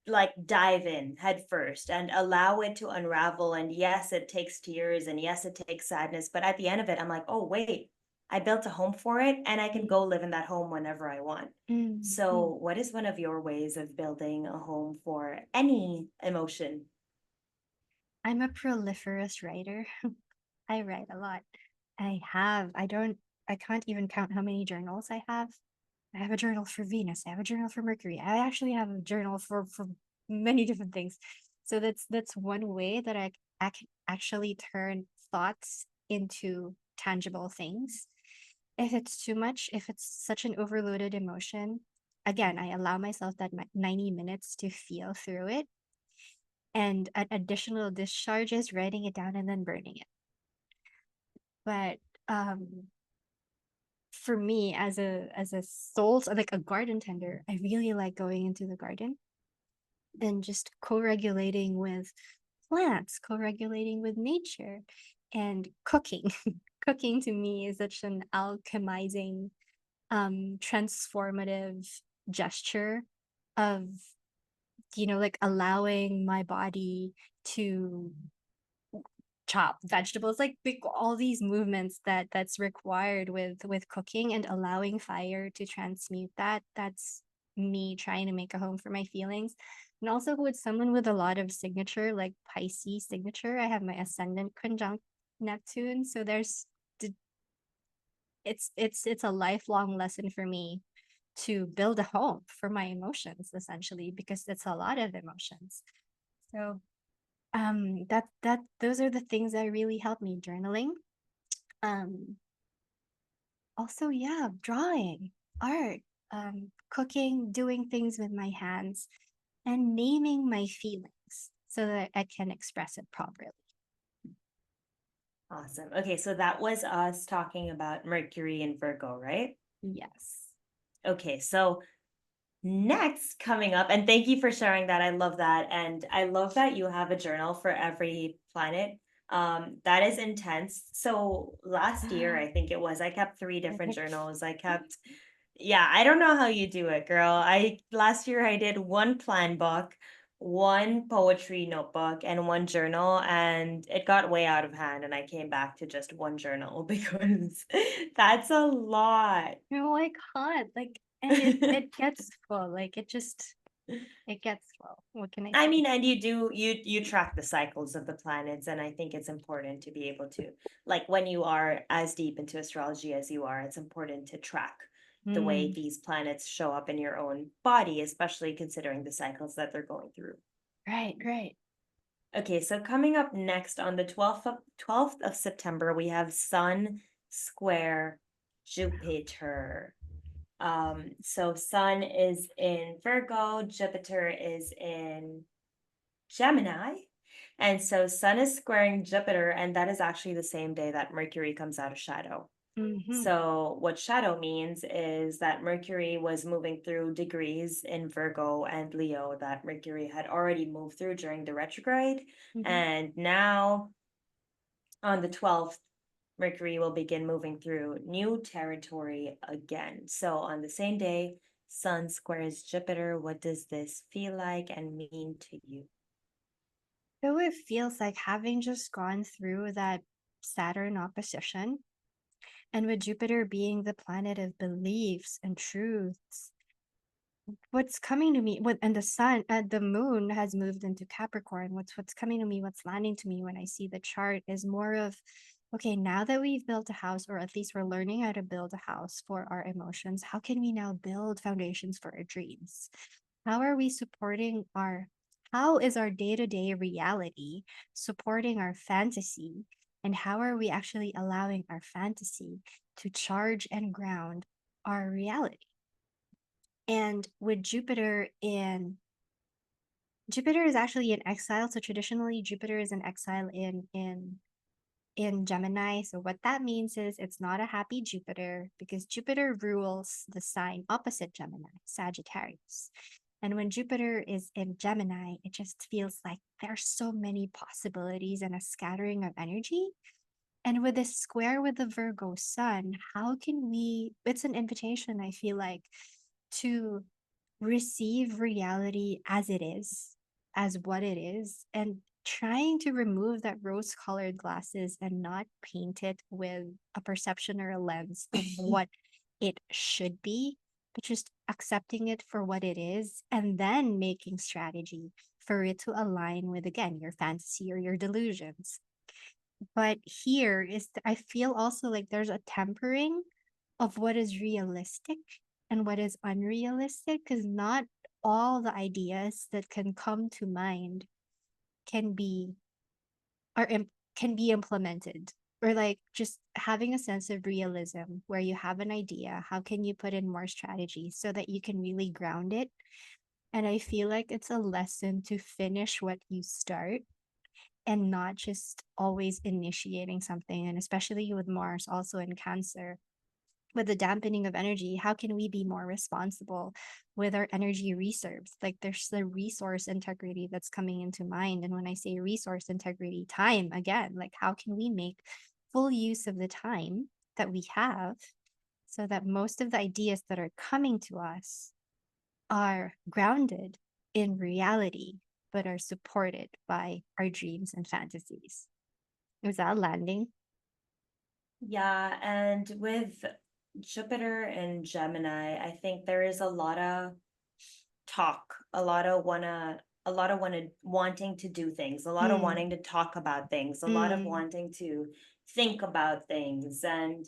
like dive in head first and allow it to unravel. And yes, it takes tears and yes, it takes sadness. But at the end of it, I'm like, oh, wait, I built a home for it and I can go live in that home whenever I want. Mm-hmm. So, what is one of your ways of building a home for any emotion? I'm a proliferous writer. I write a lot. I can't even count how many journals I have. I have a journal for Venus. I have a journal for Mercury. I actually have a journal for many different things. So that's one way that I can actually turn thoughts into tangible things. If it's too much, if it's such an overloaded emotion, again, I allow myself that 90 minutes to feel through it. And an additional discharge is writing it down and then burning it. But for me as a soul, like a garden tender, I really like going into the garden and just co-regulating with plants, co-regulating with nature, and cooking. Cooking to me is such an alchemizing, transformative gesture of, like allowing my body to chop vegetables, like all these movements that's required with cooking and allowing fire to transmute that's me trying to make a home for my feelings. And also with someone with a lot of signature, like Pisces signature, I have my ascendant conjunct Neptune, so it's a lifelong lesson for me to build a home for my emotions, essentially, because it's a lot of emotions. So that those are the things that really help me. Journaling, um also, yeah, drawing, art, cooking, doing things with my hands, and naming my feelings so that I can express it properly. Awesome. Okay, so that was us talking about Mercury and Virgo, right? Yes. Okay, so next coming up, and thank you for sharing that. I love that. And I love that you have a journal for every planet. That is intense. So last year, I think it was, I kept three different journals. I kept, yeah, I don't know how you do it, girl. Last year I did one plan book, one poetry notebook, and one journal, and it got way out of hand. And I came back to just one journal because that's a lot. No, I can't. Like, and it gets full. Like it gets full. What can I I say? mean, and you track the cycles of the planets, and I think it's important to be able to, like, when you are as deep into astrology as you are, it's important to track the way Mm, these planets show up in your own body, especially considering the cycles that they're going through. right, right. Okay, so coming up next on the 12th of September, we have Sun square Jupiter. So Sun is in Virgo, Jupiter is in Gemini. And so Sun is squaring Jupiter, and that is actually the same day that Mercury comes out of shadow. Mm-hmm. So, what shadow means is that Mercury was moving through degrees in Virgo and Leo that Mercury had already moved through during the retrograde. Mm-hmm. And now on the 12th, Mercury will begin moving through new territory again. So, on the same day, Sun squares Jupiter. What does this feel like and mean to you? So it feels like having just gone through that Saturn opposition, and with Jupiter being the planet of beliefs and truths, what's coming to me, and the sun, the moon has moved into Capricorn. What's coming to me, what's landing to me when I see the chart is more of, okay, now that we've built a house, or at least we're learning how to build a house for our emotions, how can we now build foundations for our dreams? How are we supporting our, how is our day-to-day reality supporting our fantasy? And how are we actually allowing our fantasy to charge and ground our reality? And with Jupiter is actually in exile. So traditionally Jupiter is in exile in Gemini. So what that means is it's not a happy Jupiter, because Jupiter rules the sign opposite Gemini, Sagittarius. And when Jupiter is in Gemini, it just feels like there's so many possibilities and a scattering of energy. And with this square with the Virgo sun, how can we, it's an invitation, I feel like, to receive reality as it is, as what it is, and trying to remove that rose colored glasses and not paint it with a perception or a lens of what it should be, but just accepting it for what it is and then making strategy for it to align with, again, your fantasy or your delusions. But here is, I feel also like there's a tempering of what is realistic and what is unrealistic, because not all the ideas that can come to mind can be are can be implemented, or like just having a sense of realism where you have an idea, how can you put in more strategy so that you can really ground it. And I feel like it's a lesson to finish what you start and not just always initiating something. And especially with Mars also in Cancer, with the dampening of energy, how can we be more responsible with our energy reserves? Like there's the resource integrity that's coming into mind. And when I say resource integrity, time again, like how can we make full use of the time that we have so that most of the ideas that are coming to us are grounded in reality, but are supported by our dreams and fantasies. Is that landing? Yeah, and with Jupiter and Gemini, I think there is a lot of talk, a lot of wanting to do things, a lot of Mm, wanting to talk about things, a lot of mm, wanting to think about things. And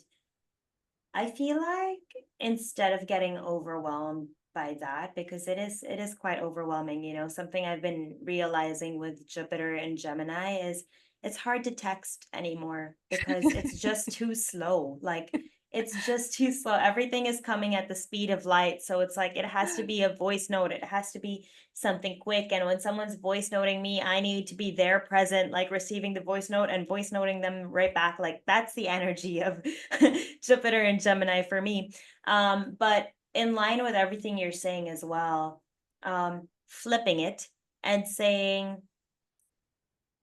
I feel like instead of getting overwhelmed by that, because it is quite overwhelming, something I've been realizing with Jupiter and Gemini is it's hard to text anymore because it's just too slow. Like it's just too slow. Everything is coming at the speed of light. So it's like it has to be a voice note. It has to be something quick. And when someone's voice noting me, I need to be there present, like receiving the voice note and voice noting them right back. Like that's the energy of Jupiter and Gemini for me. But in line with everything you're saying as well, flipping it and saying,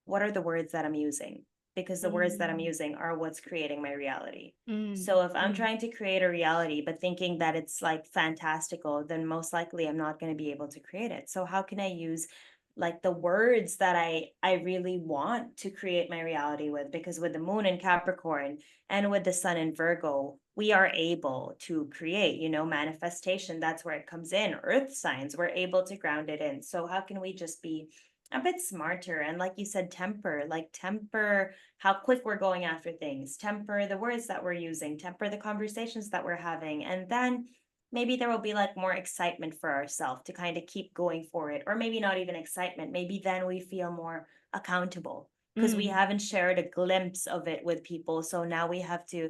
what are the words that I'm using? Because the words that I'm mm, using are what's creating my reality. mm, So if I'm mm, trying to create a reality, but thinking that it's like fantastical, then most likely I'm not going to be able to create it. So how can I use like the words that I really want to create my reality with? Because with the moon in Capricorn and with the sun in Virgo, we are able to create, manifestation. That's where it comes in. Earth signs, we're able to ground it in. So how can we just be a bit smarter and like you said, temper how quick we're going after things, temper the words that we're using, temper the conversations that we're having, and then maybe there will be like more excitement for ourselves to kind of keep going for it, or maybe not even excitement, maybe then we feel more accountable because we mm, haven't shared a glimpse of it with people, so now we have to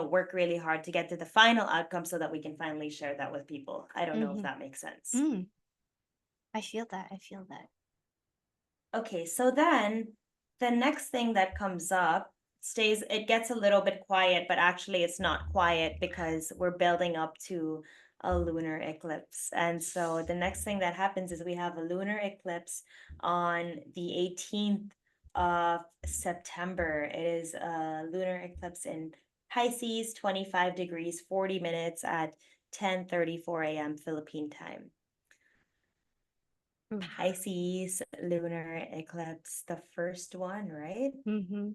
work really hard to get to the final outcome so that we can finally share that with people. I don't know if mm, that makes sense. mm. I feel that. I feel that. Okay, so then the next thing that comes up it gets a little bit quiet, but actually it's not quiet because we're building up to a lunar eclipse. And so the next thing that happens is we have a lunar eclipse on the 18th of September. It is a lunar eclipse in Pisces, 25 degrees, 40 minutes at 10:34 a.m. Philippine time. Oof. Pisces lunar eclipse, the first one, right? Mm-hmm.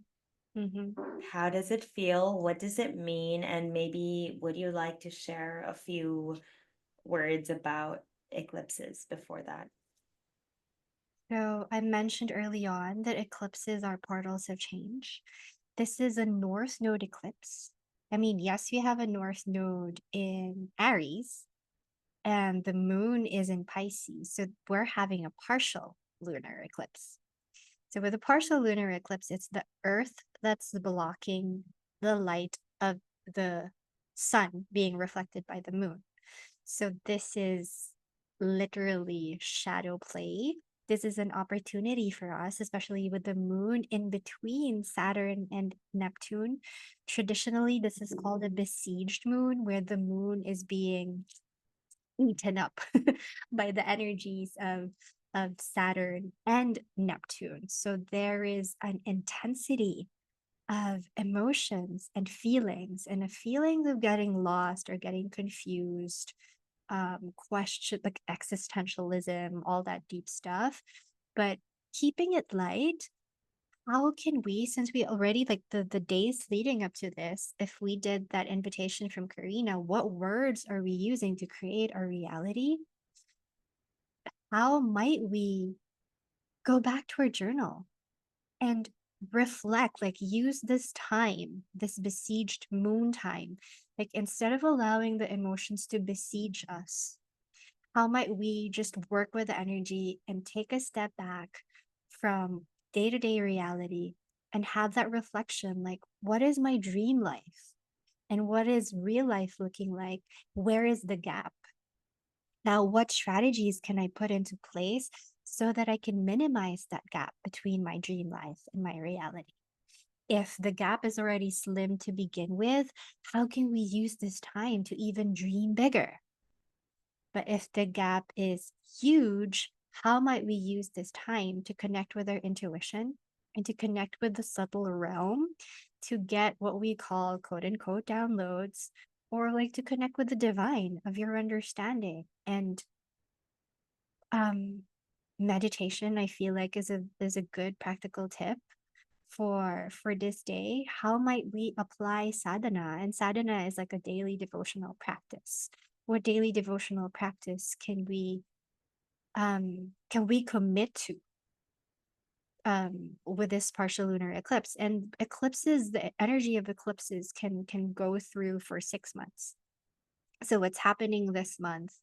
Mm-hmm. How does it feel? What does it mean? And maybe would you like to share a few words about eclipses before that? So I mentioned early on that eclipses are portals of change. This is a North Node eclipse. I mean, yes, we have a North Node in Aries, and the moon is in Pisces. So we're having a partial lunar eclipse. So with a partial lunar eclipse, it's the Earth that's blocking the light of the sun being reflected by the moon. So this is literally shadow play. This is an opportunity for us, especially with the moon in between Saturn and Neptune. Traditionally, this is called a besieged moon, where the moon is being eaten up by the energies of Saturn and Neptune. So there is an intensity of emotions and feelings, and a feeling of getting lost or getting confused question, like existentialism, all that deep stuff. But keeping it light, how can we, since we already like the days leading up to this, if we did that invitation from Karina, what words are we using to create our reality? How might we go back to our journal and reflect, like use this time, this besieged moon time, like instead of allowing the emotions to besiege us, how might we just work with the energy and take a step back from day-to-day reality and have that reflection, like what is my dream life and what is real life looking like? Where is the gap? Now, what strategies can I put into place so that I can minimize that gap between my dream life and my reality? If the gap is already slim to begin with, how can we use this time to even dream bigger? But if the gap is huge, how might we use this time to connect with our intuition and to connect with the subtle realm to get what we call quote unquote downloads, or like to connect with the divine of your understanding? And um meditation, I feel like, is a good practical tip for this day. How might we apply sadhana? And sadhana is like a daily devotional practice. What daily devotional practice can we commit to with this partial lunar eclipse? And eclipses, the energy of eclipses can go through for 6 months. So what's happening this month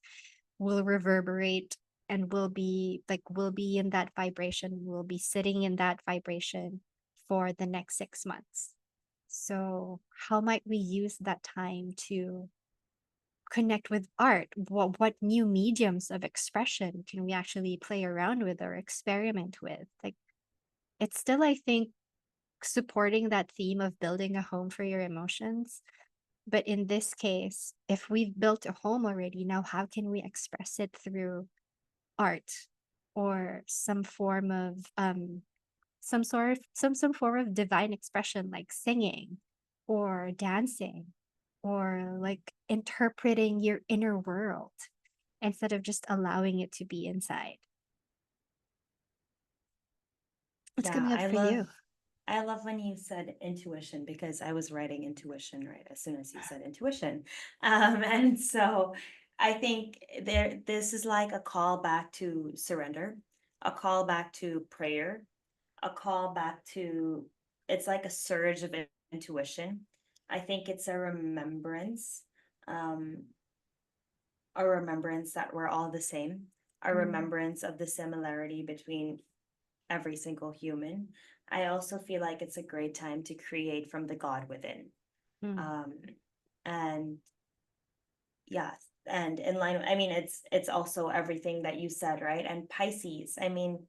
will reverberate and will be in that vibration, will be sitting in that vibration for the next 6 months. So how might we use that time to connect with art? What new mediums of expression can we actually play around with or experiment with? Like, it's still, I think, supporting that theme of building a home for your emotions. But in this case, if we've built a home already, now how can we express it through art or some form of some form of divine expression, like singing or dancing or like interpreting your inner world instead of just allowing it to be inside? What's Yeah, coming up for you? I love when you said intuition because I was writing intuition right as soon as you said intuition. And so I think this is like a call back to surrender, a call back to prayer, a call back to, it's like a surge of intuition. I think it's um, a remembrance that we're all the same, a Mm, remembrance of the similarity between every single human. I also feel like it's a great time to create from the God within. mm, Um, and yes, and in line, I mean, it's also everything that you said, right? And Pisces, I mean,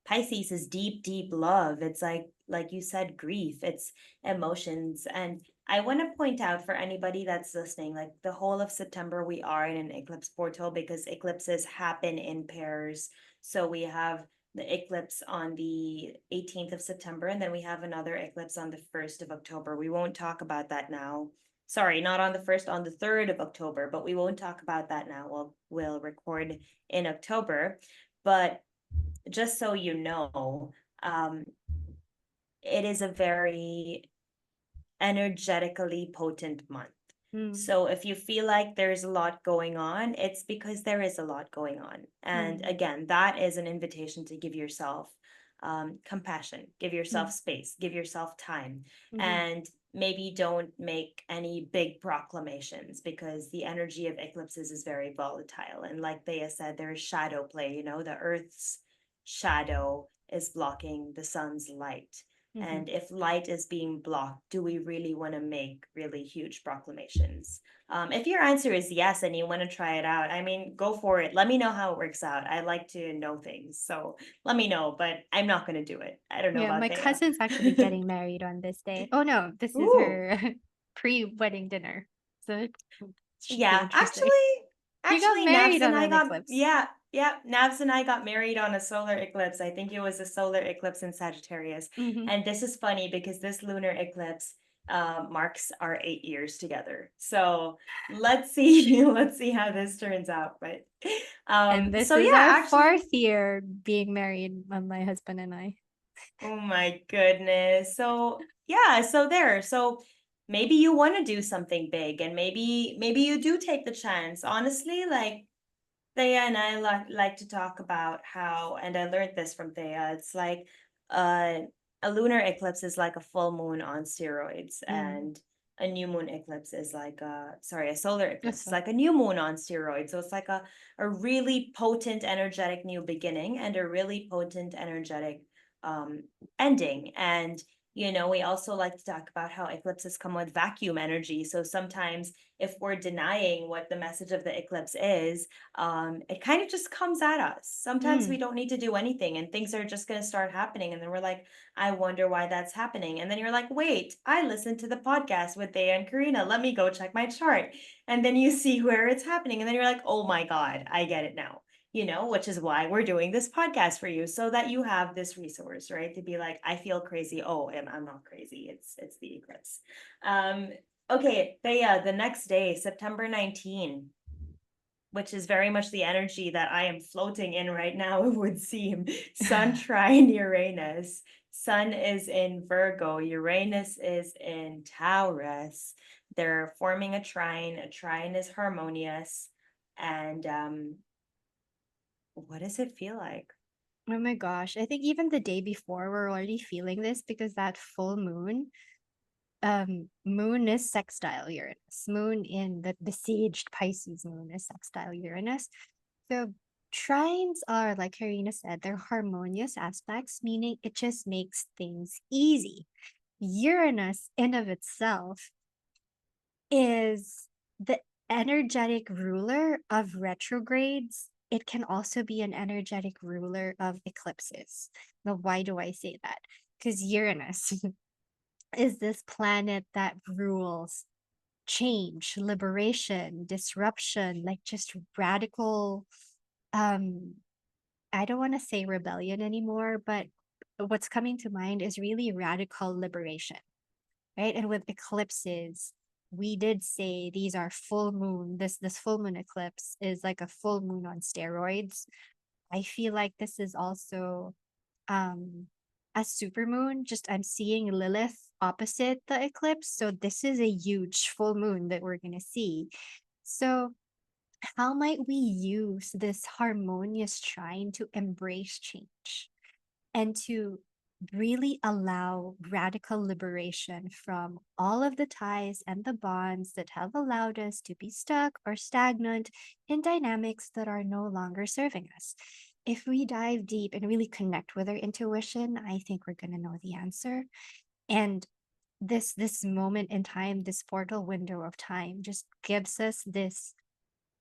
Pisces is deep, deep love. It's like you said, grief, it's emotions. And I want to point out for anybody that's listening, like the whole of September, we are in an eclipse portal because eclipses happen in pairs. So we have the eclipse on the 18th of September, and then we have another eclipse on the 1st of October. We won't talk about that now. Sorry, not on the 1st, on the 3rd of October, but we won't talk about that now. We'll record in October. But just so you know, um, it is a very energetically potent month. mm, So if you feel like there's a lot going on, it's because there is a lot going on. And mm, again, that is an invitation to give yourself compassion, give yourself mm, space, give yourself time, mhm, and maybe don't make any big proclamations because the energy of eclipses is very volatile. And like Thea said, there is shadow play, the Earth's shadow is blocking the sun's light. mhm. And if light is being blocked, do we really want to make really huge proclamations? If your answer is yes and you want to try it out, I mean, go for it. Let me know how it works out. I like to know things. So let me know, but I'm not going to do it. I don't know Yeah, about my Thea. cousin's actually getting married on this day. Oh no, this is Ooh, her pre-wedding dinner. So it should be yeah. interesting. Actually, Married on an eclipse. yeah, Navs and I got married on a solar eclipse. I think it was a solar eclipse in Sagittarius. Hmm. And this is funny because this lunar eclipse marks our 8 years together. So let's see, let's see how this turns out. But And this so is yeah, our actually, 4th year being married, my husband and I. oh my goodness. So yeah, so there. So maybe you want to do something big, and maybe you do take the chance. Honestly, like Thea and I like to talk about how, and I learned this from Thea, it's like uh, a lunar eclipse is like a full moon on steroids, Mm. and a new moon eclipse is like a solar eclipse is Yes. like a new moon on steroids. So it's like a really potent, energetic new beginning and a really potent, energetic um, ending. And we also like to talk about how eclipses come with vacuum energy. So sometimes if we're denying what the message of the eclipse is, it kind of just comes at us. Sometimes we Mm. don't need to do anything and things are just going to start happening. And then we're like, I wonder why that's happening. And then you're like, wait, I listened to the podcast with Thea and Karina. Let me go check my chart. And then you see where it's happening. And then you're like, oh my God, I get it now. Which is why we're doing this podcast for you, so that you have this resource, right? To be like, I feel crazy. Oh, I'm not crazy. It's the eclipse. Um, okay, Thea, the next day, September 19, which is very much the energy that I am floating in right now, it would seem. Sun trine Uranus. Sun is in Virgo, Uranus is in Taurus. They're forming a trine. A trine is harmonious. And what does it feel like? Oh my gosh. I think even the day before we're already feeling this because that full moon is sextile Uranus. Moon in the besieged Pisces moon is sextile Uranus. So trines are, like Karina said, they're harmonious aspects, meaning it just makes things easy. Uranus in of itself is the energetic ruler of retrogrades. It can also be an energetic ruler of eclipses. Now, why do I say that? Because Uranus is this planet that rules change, liberation, disruption, like just radical um I don't want to say rebellion anymore, but what's coming to mind is really radical liberation, right? And with eclipses, we did say these are full moon. This full moon eclipse is like a full moon on steroids. I feel like this is also um a super moon. Just I'm seeing Lilith opposite the eclipse. So this is a huge full moon that we're gonna see. So how might we use this harmonious trine to embrace change and to really allow radical liberation from all of the ties and the bonds that have allowed us to be stuck or stagnant in dynamics that are no longer serving us? If we dive deep and really connect with our intuition, I think we're going to know the answer. And this moment in time, this portal window of time just gives us this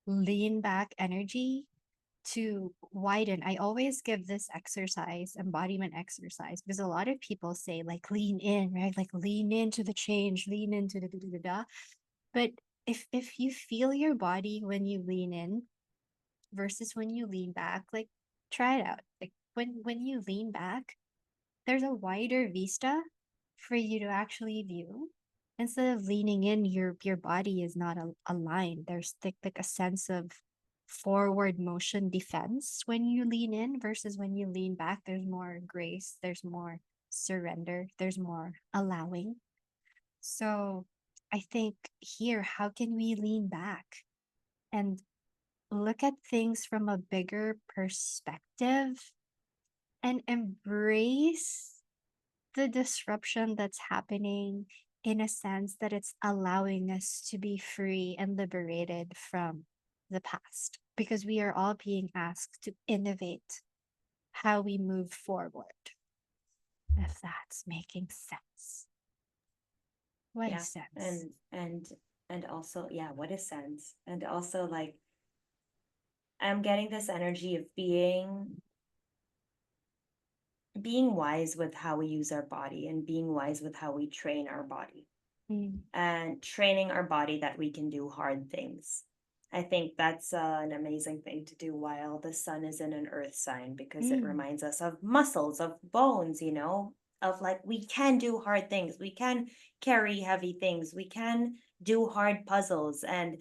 lean back energy to widen. I always give this exercise, embodiment exercise, because a lot of people say like lean in, right? Like lean into the change, lean into the da, da, da, da. But if you feel your body when you lean in versus when you lean back, like try it out. Like when you lean back, there's a wider vista for you to actually view. Instead of leaning in, your body is not aligned. There's like a sense of forward motion defense when you lean in versus when you lean back. There's more grace, there's more surrender, there's more allowing. So I think here, how can we lean back and look at things from a bigger perspective and embrace the disruption that's happening in a sense that it's allowing us to be free and liberated from the past because we are all being asked to innovate how we move forward. If that's making sense. What is Yeah. sense? And also, yeah, what is sense? And also, like, I'm getting this energy of being wise with how we use our body and being wise with how we train our body, Mm, and training our body that we can do hard things. I think that's an amazing thing to do while the sun is in an earth sign, because it mm, reminds us of muscles, of bones, of like, we can do hard things, we can carry heavy things, we can do hard puzzles. And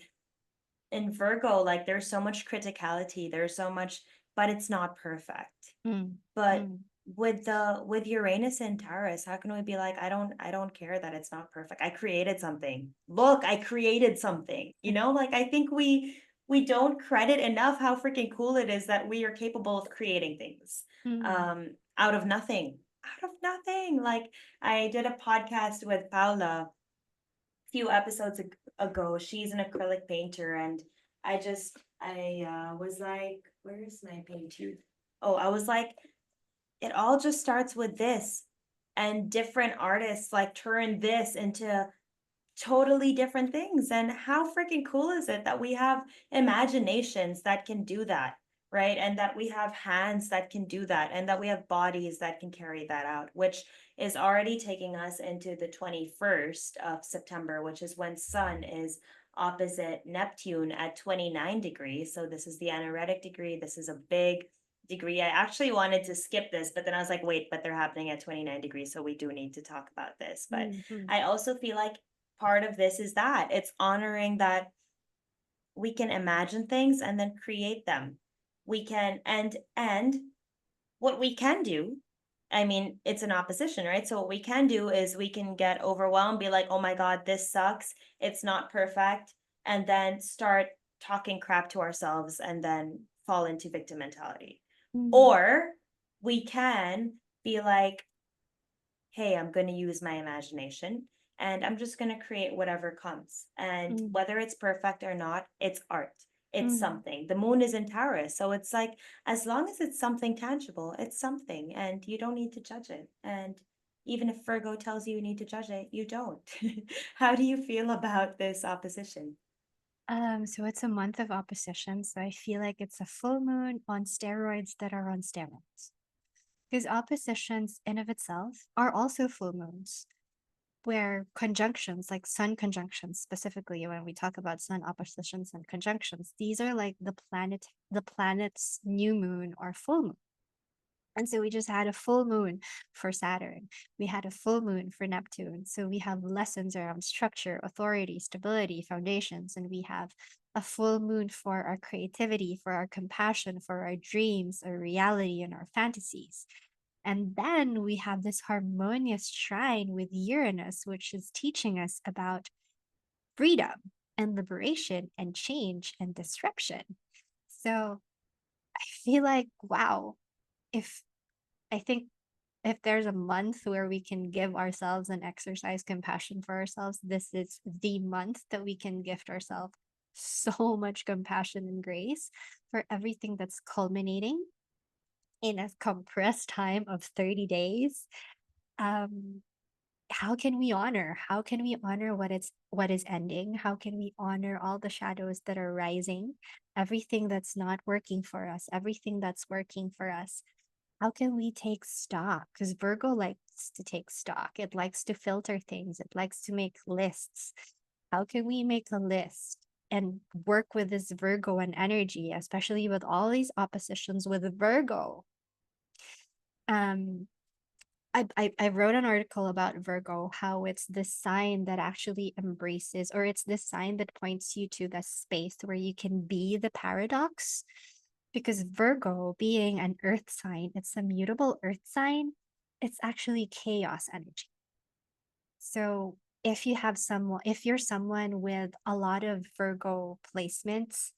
in Virgo, like there's so much criticality, there's so much, but it's not perfect. Mm, But mm, with Uranus and Taurus, how can we be like, I don't care that it's not perfect. I created something. Look, I created something. You know, like I think we don't credit enough how freaking cool it is that we are capable of creating things mm, out of nothing. Out of nothing. Like I did a podcast with Paula few episodes ago. She's an acrylic painter, and I was like, where's my painting? Oh, I was like, it all just starts with this, and different artists like turn this into totally different things. And how freaking cool is it that we have imaginations that can do that, right? And that we have hands that can do that, and that we have bodies that can carry that out, which is already taking us into the 21st of September, which is when Sun is opposite Neptune at 29 degrees. So this is the anaretic degree. This is a big degree. I actually wanted to skip this, but then I was like, wait, but they're happening at 29 degrees. So we do need to talk about this. But mm, mm, I also feel like part of this is that it's honoring that we can imagine things and then create them. We can, and what we can do, I mean, it's an opposition, right? So what we can do is we can get overwhelmed, be like, oh my God, this sucks, it's not perfect, and then start talking crap to ourselves and then fall into victim mentality. mm, Or we can be like, hey, I'm going to use my imagination and I'm just going to create whatever comes. And mm, whether it's perfect or not, it's art. It's mm. something. The moon is in Taurus. So it's like, as long as it's something tangible, it's something and you don't need to judge it. And even if Virgo tells you you need to judge it, you don't. How do you feel about this opposition? So it's a month of opposition. So I feel like it's a full moon on steroids that are on steroids. Because oppositions in of itself are also full moons, where conjunctions, like sun conjunctions, specifically when we talk about sun oppositions and conjunctions, these are like the planet's new moon or full moon. And so we just had a full moon for Saturn. We had a full moon for Neptune. So we have lessons around structure, authority, stability, foundations, and we have a full moon for our creativity, for our compassion, for our dreams, our reality, and our fantasies. And then we have this harmonious trine with Uranus, which is teaching us about freedom and liberation and change and disruption. So I feel like, wow, if I think if there's a month where we can give ourselves and exercise compassion for ourselves, this is the month that we can gift ourselves so much compassion and grace for everything that's culminating in a compressed time of 30 days. Um, how can we honor? How can we honor what is ending? How can we honor all the shadows that are rising? Everything that's not working for us, everything that's working for us. How can we take stock? Because Virgo likes to take stock. It likes to filter things. It likes to make lists. How can we make a list and work with this Virgo and energy, especially with all these oppositions with Virgo? Um, I wrote an article about Virgo, how it's this sign that actually embraces, or it's this sign that points you to the space where you can be the paradox. Because Virgo, being an earth sign, it's a mutable earth sign, it's actually chaos energy. So if you're someone with a lot of Virgo placements,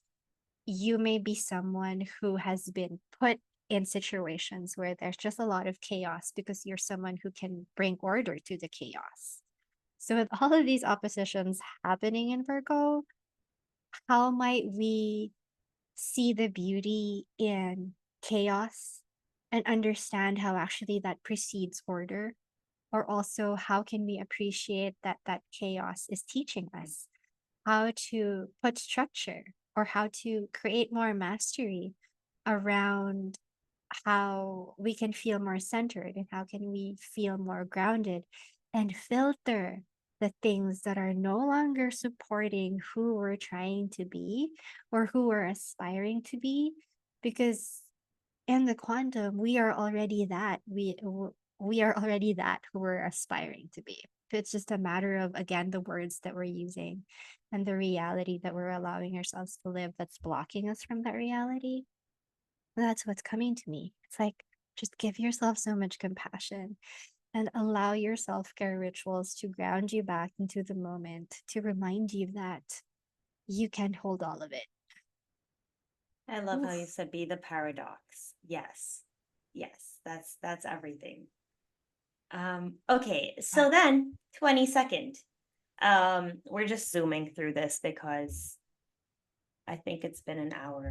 you may be someone who has been put in situations where there's just a lot of chaos because you're someone who can bring order to the chaos. So, with all of these oppositions happening in Virgo, how might we see the beauty in chaos and understand how actually that precedes order? Or also, how can we appreciate that that chaos is teaching us how to put structure or how to create more mastery around how we can feel more centered and how can we feel more grounded and filter the things that are no longer supporting who we're trying to be or who we're aspiring to be, because in the quantum we are already that we are already that who we're aspiring to be. It's just a matter of, again, the words that we're using and the reality that we're allowing ourselves to live that's blocking us from that reality. That's what's coming to me. It's like, just give yourself so much compassion and allow your self care rituals to ground you back into the moment, to remind you that you can hold all of it. I love how you Oof. said be the paradox. Yes. Yes, that's everything. Okay, Yeah. so then 22nd. We're just zooming through this because I think it's been an hour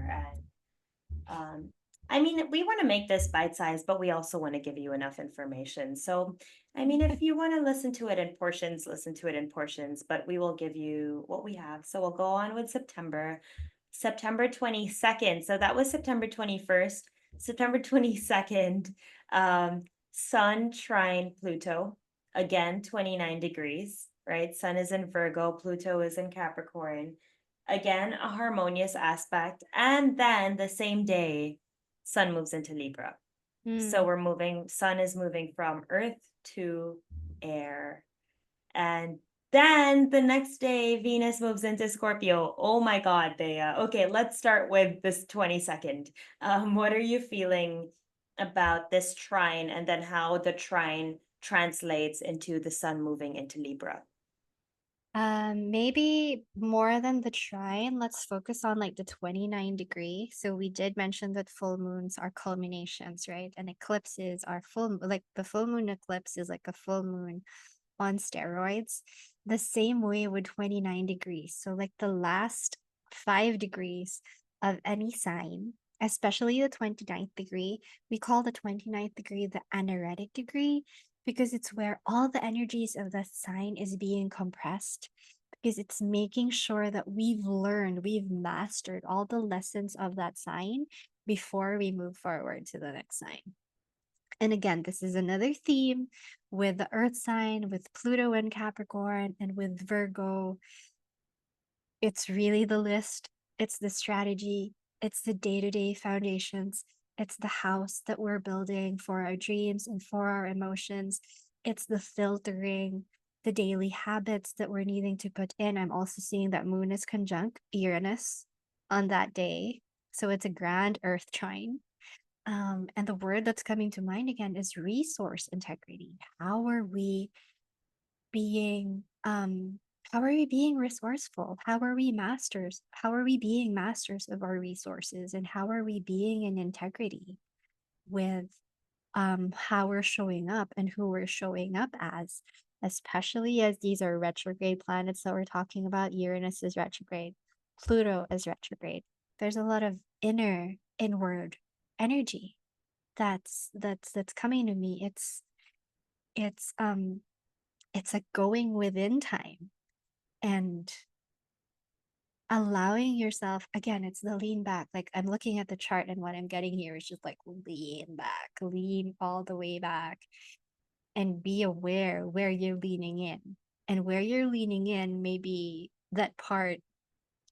and I mean, we want to make this bite-sized, but we also want to give you enough information. So, I mean, if you want to listen to it in portions, listen to it in portions, but we will give you what we have. So we'll go on with September, September 22nd. So that was September 21st, September 22nd, Sun trine Pluto, again, 29 degrees, right? Sun is in Virgo, Pluto is in Capricorn. Again, a harmonious aspect. And then the same day, Sun moves into Libra. So Mm. we're moving, Sun is moving from Earth to air. And then the next day, Venus moves into Scorpio. Oh my God, Bea. Okay, let's start with this 22nd. What are you feeling about this trine and then how the trine translates into the Sun moving into Libra? Maybe more than the trine, let's focus on like the 29-degree. So we did mention that full moons are culminations, right? And eclipses are like the full moon eclipse is like a full moon on steroids. The same way with 29 degrees. So like the last 5 degrees of any sign, especially the 29th degree, we call the 29th degree the anaretic degree because it's where all the energies of the sign is being compressed, because it's making sure that we've mastered all the lessons of that sign before we move forward to the next sign. And again, this is another theme with the earth sign, with Pluto and Capricorn, and with Virgo. It's really the list, it's the strategy, it's the day to day foundations, it's the house that we're building for our dreams and for our emotions, it's the filtering, the daily habits that we're needing to put in. I'm also seeing that Moon is conjunct Uranus on that day. So it's a grand earth trine. And the word that's coming to mind again is resource integrity. Being how are we being resourceful? How are we masters? How are we being masters of our resources? And how are we being in integrity with how we're showing up and who we're showing up as, especially as these are retrograde planets that we're talking about. Uranus is retrograde, Pluto is retrograde. There's a lot of inward energy that's coming to me. It's it's a going within time and allowing yourself, again, it's the lean back. Like I'm looking at the chart and what I'm getting here is just like lean back, lean all the way back, and be aware where you're leaning in. And where you're leaning in, maybe that part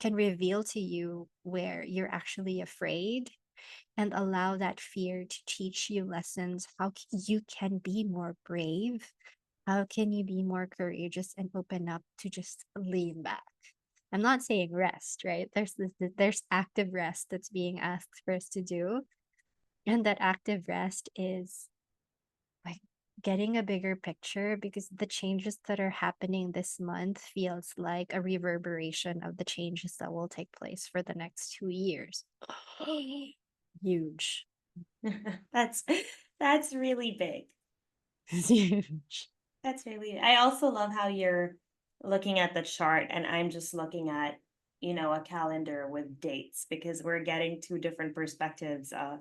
can reveal to you where you're actually afraid, and allow that fear to teach you lessons how you can be more brave, how can you be more courageous and open up to just lean back. I'm not saying rest, right? There's active rest that's being asked for us to do, and that active rest is like getting a bigger picture, because the changes that are happening this month feels like a reverberation of the changes that will take place for the next 2 years. Huge. That's that's really big. Huge. That's really, I also love how you're looking at the chart and I'm just looking at, a calendar with dates because we're getting two different perspectives of,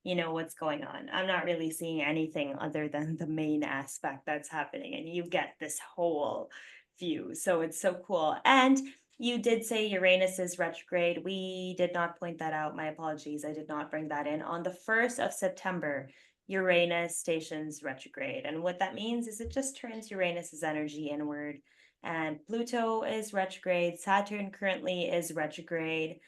what's going on. I'm not really seeing anything other than the main aspect that's happening and you get this whole view. So it's so cool. And you did say Uranus is retrograde. We did not point that out. My apologies. I did not bring that in. On the 1st of September, Uranus stations retrograde. And what that means is it just turns Uranus's energy inward. and Pluto is retrograde. Saturn currently is retrograde.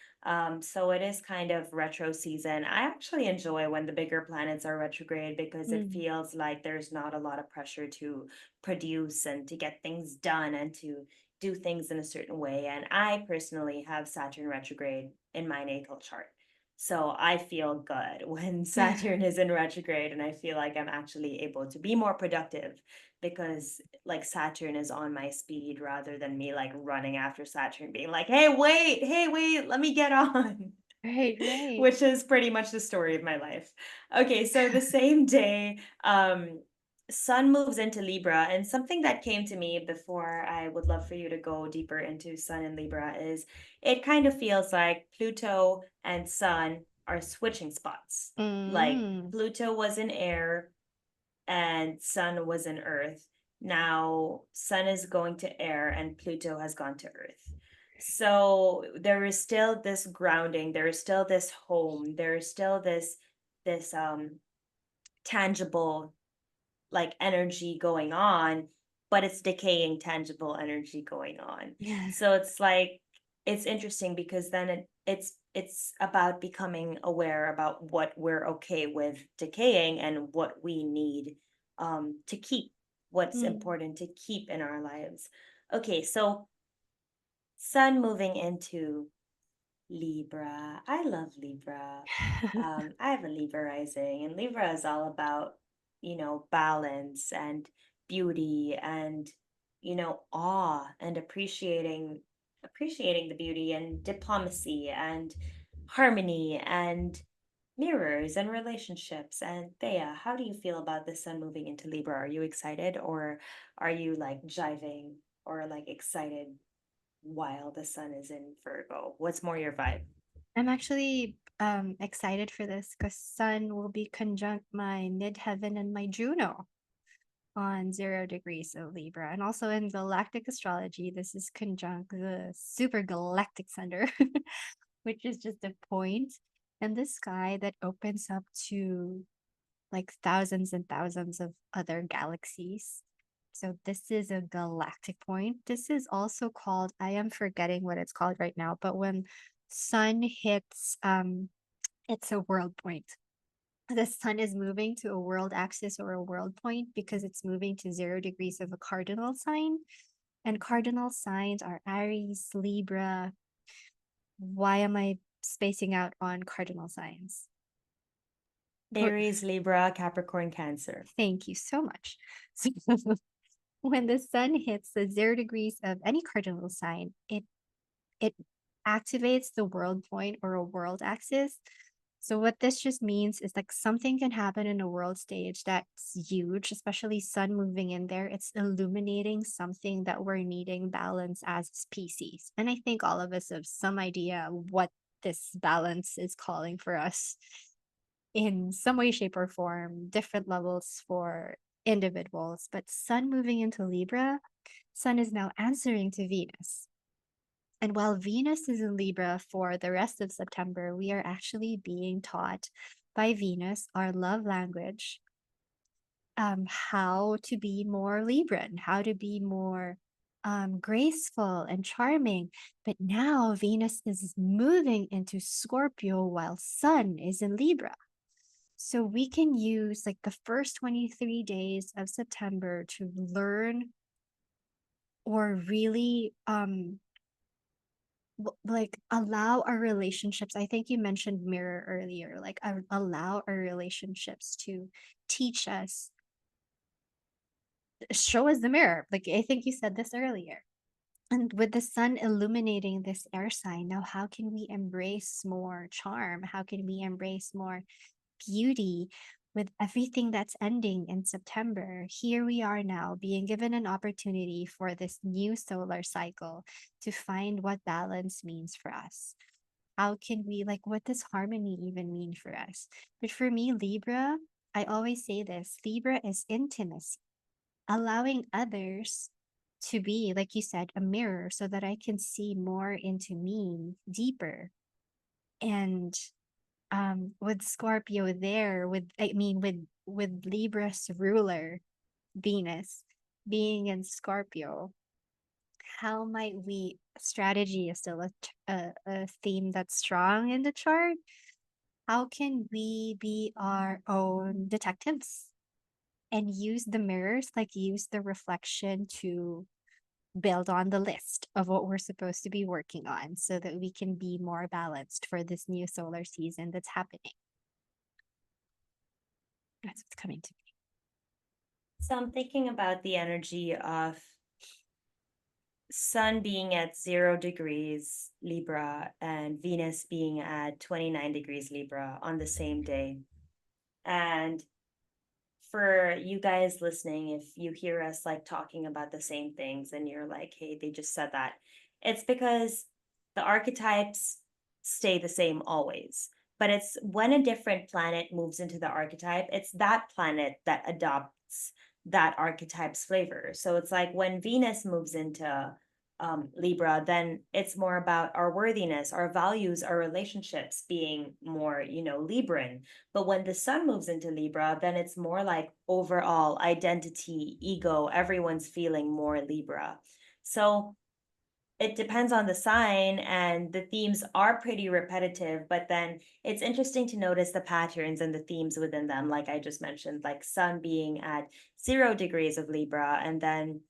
So it is kind of retro season. I actually enjoy when the bigger planets are retrograde because it Mm. feels like there's not a lot of pressure to produce and to get things done and to do things in a certain way. And I personally have Saturn retrograde in my natal chart. So I feel good when Saturn is in retrograde, and I feel like I'm actually able to be more productive because like Saturn is on my speed rather than me like running after Saturn being like, hey, wait, let me get on. Right, right. Which is pretty much the story of my life. Okay, so the same day, Sun moves into Libra, and something that came to me before I would love for you to go deeper into Sun and Libra is it kind of feels like Pluto and Sun are switching spots. Like Mm. Pluto was in air and Sun was in Earth. Now Sun is going to air and Pluto has gone to Earth. So there is still this grounding, there is still this home, there is still this tangible like energy going on, but it's decaying tangible energy going on. Yeah. So it's like it's interesting because then it's about becoming aware about what we're okay with decaying and what we need to keep, what's Mm. important to keep in our lives. Okay, so Sun moving into Libra. I love Libra. I have a Libra rising, and Libra is all about, balance and beauty and, awe and appreciating the beauty and diplomacy and harmony and mirrors and relationships. And Thea, how do you feel about the sun moving into Libra? Are you excited, or are you like jiving or like excited while the sun is in Virgo? What's more your vibe? I'm actually excited for this because Sun will be conjunct my midheaven and my Juno on 0 degrees of Libra. And also in galactic astrology, this is conjunct the super galactic center, which is just a point in the sky that opens up to like thousands and thousands of other galaxies. So this is a galactic point. This is also called, I am forgetting what it's called right now, but when sun hits it's a world point. The sun is moving to a world axis or a world point because it's moving to 0 degrees of a cardinal sign. And cardinal signs are Aries, Libra. Why am I spacing out on cardinal signs? But Aries, Libra, Capricorn, Cancer. thank you so much. So when the sun hits the 0 degrees of any cardinal sign, it activates the world point or a world axis. So what this just means is like something can happen in a world stage that's huge, especially sun moving in there. It's illuminating something that we're needing balance as a species. And I think all of us have some idea what this balance is calling for us in some way, shape, or form, different levels for individuals. But sun moving into Libra, sun is now answering to Venus. And while Venus is in Libra for the rest of September, we are actually being taught by Venus, our love language, how to be more Libran, how to be more graceful and charming. But now Venus is moving into Scorpio while Sun is in Libra. So we can use like the first 23 days of September to learn or really like allow our relationships. I think you mentioned mirror earlier, like allow our relationships to teach us, show us the mirror. Like I think you said this earlier. And with the sun illuminating this air sign, now how can we embrace more charm? How can we embrace more beauty with everything that's ending in September? Here we are now being given an opportunity for this new solar cycle to find what balance means for us. How can we, like, what does harmony even mean for us? But for me, Libra, I always say this, Libra is intimacy, allowing others to be, like you said, a mirror so that I can see more into me deeper. And with Scorpio there, with I mean with Libra's ruler, Venus, being in Scorpio, how might we strategy is still a theme that's strong in the chart. How can we be our own detectives and use the mirrors, like use the reflection to build on the list of what we're supposed to be working on so that we can be more balanced for this new solar season that's happening? That's what's coming to me. So I'm thinking about the energy of Sun being at 0 degrees Libra and Venus being at 29 degrees Libra on the same day. And for you guys listening, if you hear us like talking about the same things and you're like, hey, they just said that, it's because the archetypes stay the same always. But it's when a different planet moves into the archetype, it's that planet that adopts that archetype's flavor. So it's like when Venus moves into Libra, then it's more about our worthiness, our values, our relationships being more, Libran. But when the sun moves into Libra, then it's more like overall identity, ego, everyone's feeling more Libra. So it depends on the sign, and the themes are pretty repetitive, but then it's interesting to notice the patterns and the themes within them. Like I just mentioned, like sun being at 0 degrees of Libra, and then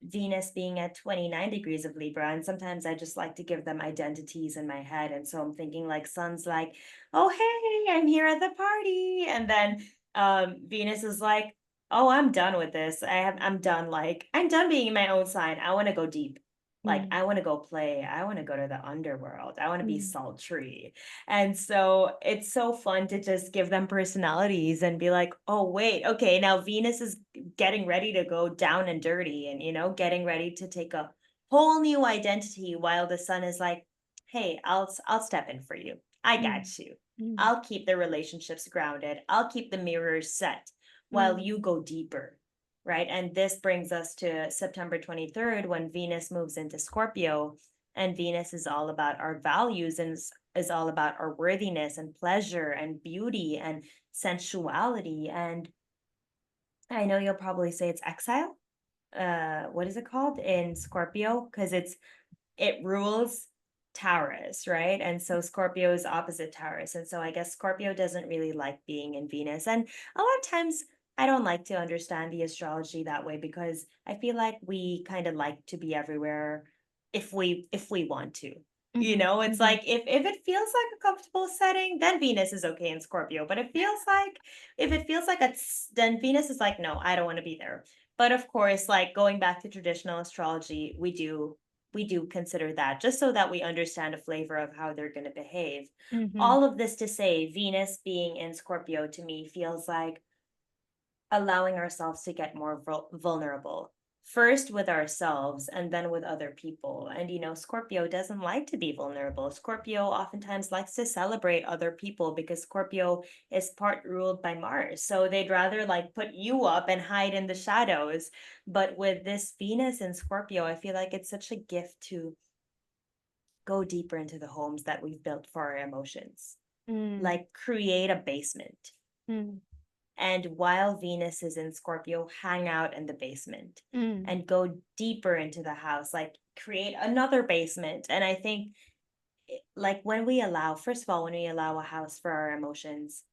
Venus being at 29 degrees of Libra. And sometimes I just like to give them identities in my head. And so I'm thinking like sun's like, oh, hey, I'm here at the party. And then Venus is like, oh, I'm done with this. I'm done. Like, I'm done being in my own sign. I want to go deep. Like, Mm, I want to go play. I want to go to the underworld. I want to be mm, sultry. And so it's so fun to just give them personalities and be like, oh, wait, okay, now Venus is getting ready to go down and dirty and, getting ready to take a whole new identity while the sun is like, hey, I'll step in for you. I mm, got you. mm, I'll keep the relationships grounded. I'll keep the mirrors set while mm, you go deeper. Right. And this brings us to September 23rd when Venus moves into Scorpio. And Venus is all about our values and is all about our worthiness and pleasure and beauty and sensuality. And I know you'll probably say it's exile. What is it called in Scorpio? Because it rules Taurus, right? And so Scorpio is opposite Taurus. And so I guess Scorpio doesn't really like being in Venus. And a lot of times I don't like to understand the astrology that way because I feel like we kind of like to be everywhere if we want to. mhm, It's mhm, like if it feels like a comfortable setting, then Venus is okay in Scorpio. But if it feels like then Venus is like, no, I don't want to be there. But of course, like going back to traditional astrology, we do consider that just so that we understand a flavor of how they're going to behave. mhm, All of this to say, Venus being in Scorpio to me feels like allowing ourselves to get more vulnerable. First with ourselves and then with other people. And Scorpio doesn't like to be vulnerable. Scorpio oftentimes likes to celebrate other people because Scorpio is part ruled by Mars. So they'd rather like put you up and hide in the shadows. But with this Venus in Scorpio, I feel like it's such a gift to go deeper into the homes that we've built for our emotions, mm, like create a basement. mm, And while Venus is in Scorpio, hang out in the basement mm, and go deeper into the house, like create another basement. And I think, like, first of all, when we allow a house for our emotions,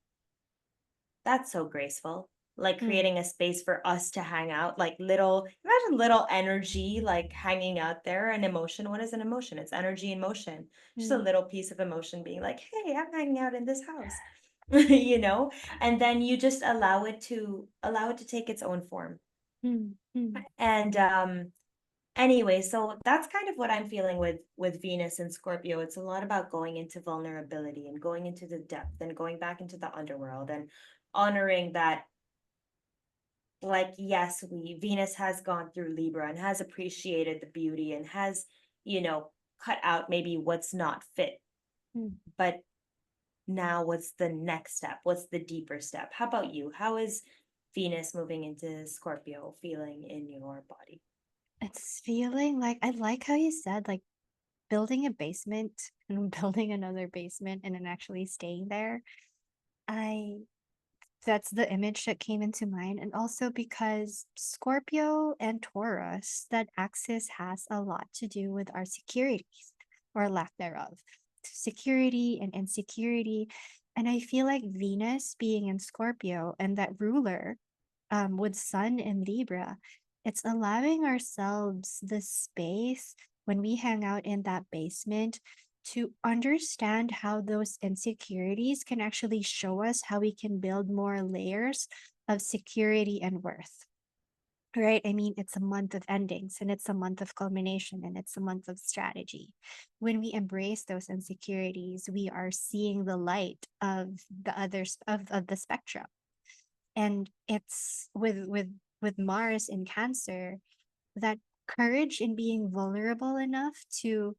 that's so graceful. Like mm, creating a space for us to hang out, like imagine little energy like hanging out there. An emotion. What is an emotion? It's energy in motion. Just a mm, little piece of emotion being like, hey, I'm hanging out in this house. you know and then you just allow it to take its own form. mm, mm, And anyway, so that's kind of what I'm feeling with Venus and Scorpio. It's a lot about going into vulnerability and going into the depth and going back into the underworld and honoring that, like, yes, we Venus has gone through Libra and has appreciated the beauty and has, cut out maybe what's not fit. mm. But now what's the next step? What's the deeper step? How about you? How is Venus moving into Scorpio feeling in your body? It's feeling like I like how you said like building a basement and building another basement and then actually staying there. I That's the image that came into mind. And also because Scorpio and Taurus, that axis has a lot to do with our securities or lack thereof, security and insecurity. And I feel like Venus being in Scorpio and that ruler with Sun in Libra, it's allowing ourselves the space when we hang out in that basement to understand how those insecurities can actually show us how we can build more layers of security and worth. Right? I mean, it's a month of endings and it's a month of culmination and it's a month of strategy. When we embrace those insecurities, we are seeing the light of the others of the spectrum. And it's with Mars in Cancer, that courage in being vulnerable enough to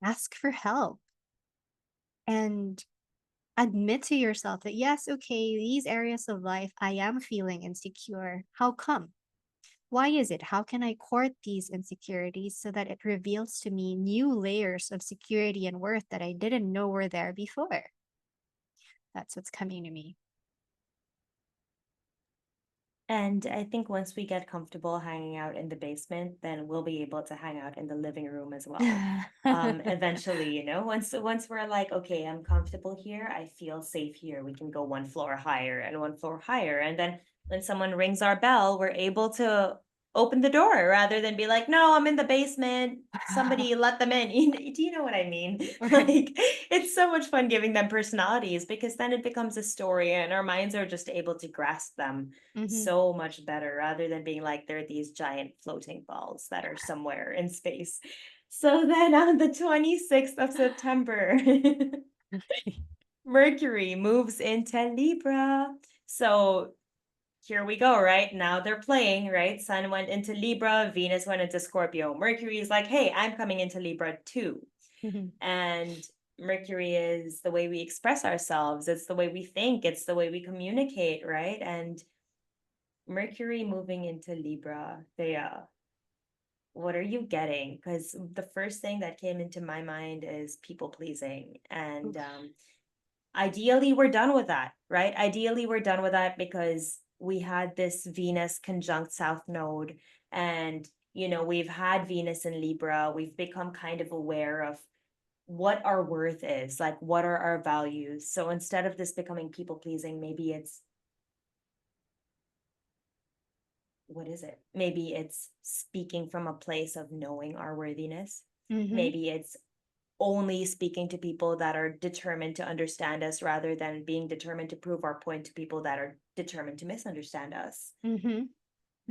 ask for help and admit to yourself that yes, okay, these areas of life I am feeling insecure. How come? Why is it? How can I court these insecurities so that it reveals to me new layers of security and worth that I didn't know were there before? That's what's coming to me. And I think once we get comfortable hanging out in the basement, then we'll be able to hang out in the living room as well. Eventually, once we're like, okay, I'm comfortable here, I feel safe here, we can go one floor higher and one floor higher. And then when someone rings our bell, we're able to open the door rather than be like, no, I'm in the basement. Somebody let them in. Do you know what I mean? Right. Like, it's so much fun giving them personalities because then it becomes a story and our minds are just able to grasp them Mm-hmm. so much better rather than being like they're these giant floating balls that are somewhere in space. So then on the 26th of September, Mercury moves into Libra. So here we go, right? Now they're playing, right? Sun went into Libra, Venus went into Scorpio. Mercury is like, hey, I'm coming into Libra too. Mm-hmm. And Mercury is the way we express ourselves, it's the way we think, it's the way we communicate, right? And Mercury moving into Libra, what are you getting? Because the first thing that came into my mind is people pleasing. And ideally, we're done with that, right? Ideally, we're done with that because we had this Venus conjunct South Node. And, we've had Venus in Libra. We've become kind of aware of what our worth is, like what are our values. So instead of this becoming people pleasing, maybe it's what is it? Maybe it's speaking from a place of knowing our worthiness. Mm-hmm. Maybe it's only speaking to people that are determined to understand us rather than being determined to prove our point to people that are determined to misunderstand us. Mm-hmm.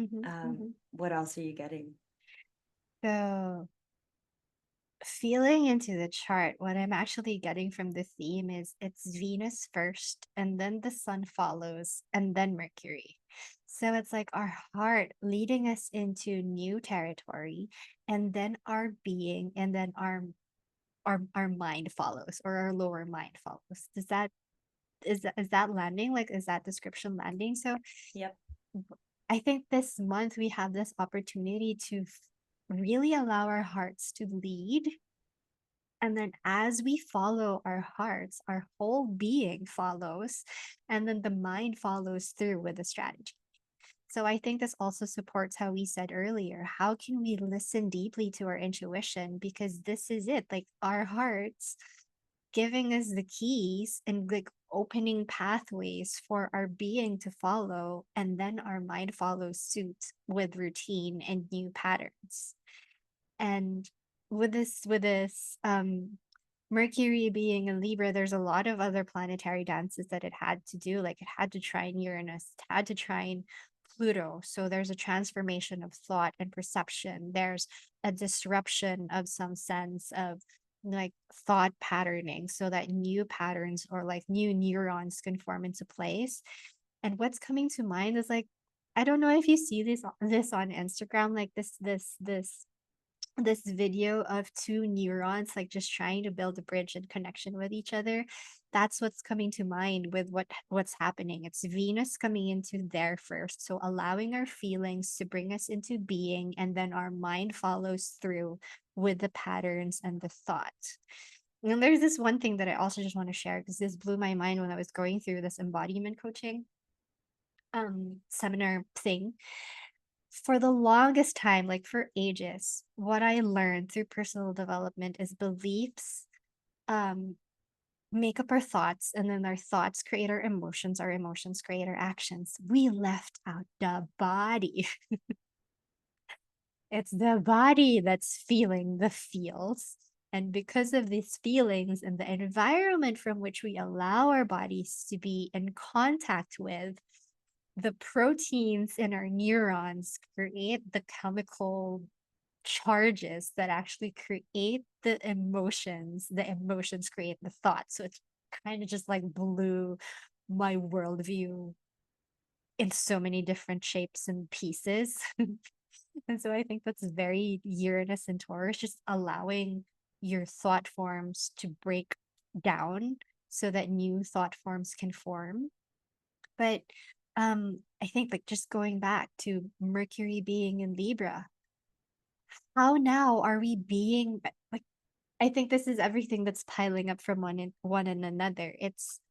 Mm-hmm. Mm-hmm. What else are you getting? So feeling into the chart, what I'm actually getting from the theme is it's Venus first, and then the sun follows, and then Mercury. So it's like our heart leading us into new territory, and then our being, and then our mind follows, or our lower mind follows. Is that landing? Like, is that description landing? So Yep. I think this month we have this opportunity to really allow our hearts to lead. And then as we follow our hearts, our whole being follows, and then the mind follows through with the strategy. So I think this also supports how we said earlier. How can we listen deeply to our intuition? Because this is it, like our hearts giving us the keys and like opening pathways for our being to follow. And then our mind follows suit with routine and new patterns. And with this Mercury being in Libra, there's a lot of other planetary dances that it had to do. Like it had to trine Uranus, it had to trine Pluto. So there's a transformation of thought and perception. There's a disruption of some sense of like thought patterning so that new patterns or like new neurons can form into place. And what's coming to mind is like, I don't know if you see this on Instagram, like this video of two neurons like just trying to build a bridge and connection with each other. That's what's coming to mind with what's happening. It's Venus coming into there first, so allowing our feelings to bring us into being, and then our mind follows through with the patterns and the thought. And there's this one thing that I also just want to share because this blew my mind when I was going through this embodiment coaching seminar thing. For the longest time, like for ages, what I learned through personal development is beliefs um make up our thoughts, and then our thoughts create our emotions create our actions. We left out the body. It's the body that's feeling the feels. And because of these feelings and the environment from which we allow our bodies to be in contact with, the proteins in our neurons create the chemical charges that actually create the emotions. The emotions create the thoughts. So it's kind of just like blew my worldview in so many different shapes and pieces. And so I think that's very Uranus and Taurus, just allowing your thought forms to break down so that new thought forms can form. But I think like just going back to Mercury being in Libra, how now are we being like, I think this is everything that's piling up from one and another. It's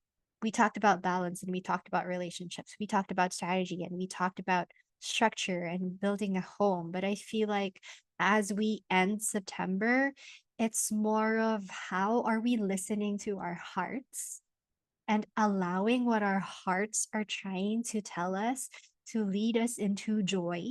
we talked about balance, and we talked about relationships. We talked about strategy, and we talked about structure and building a home. But I feel like as we end September, it's more of how are we listening to our hearts and allowing what our hearts are trying to tell us to lead us into joy,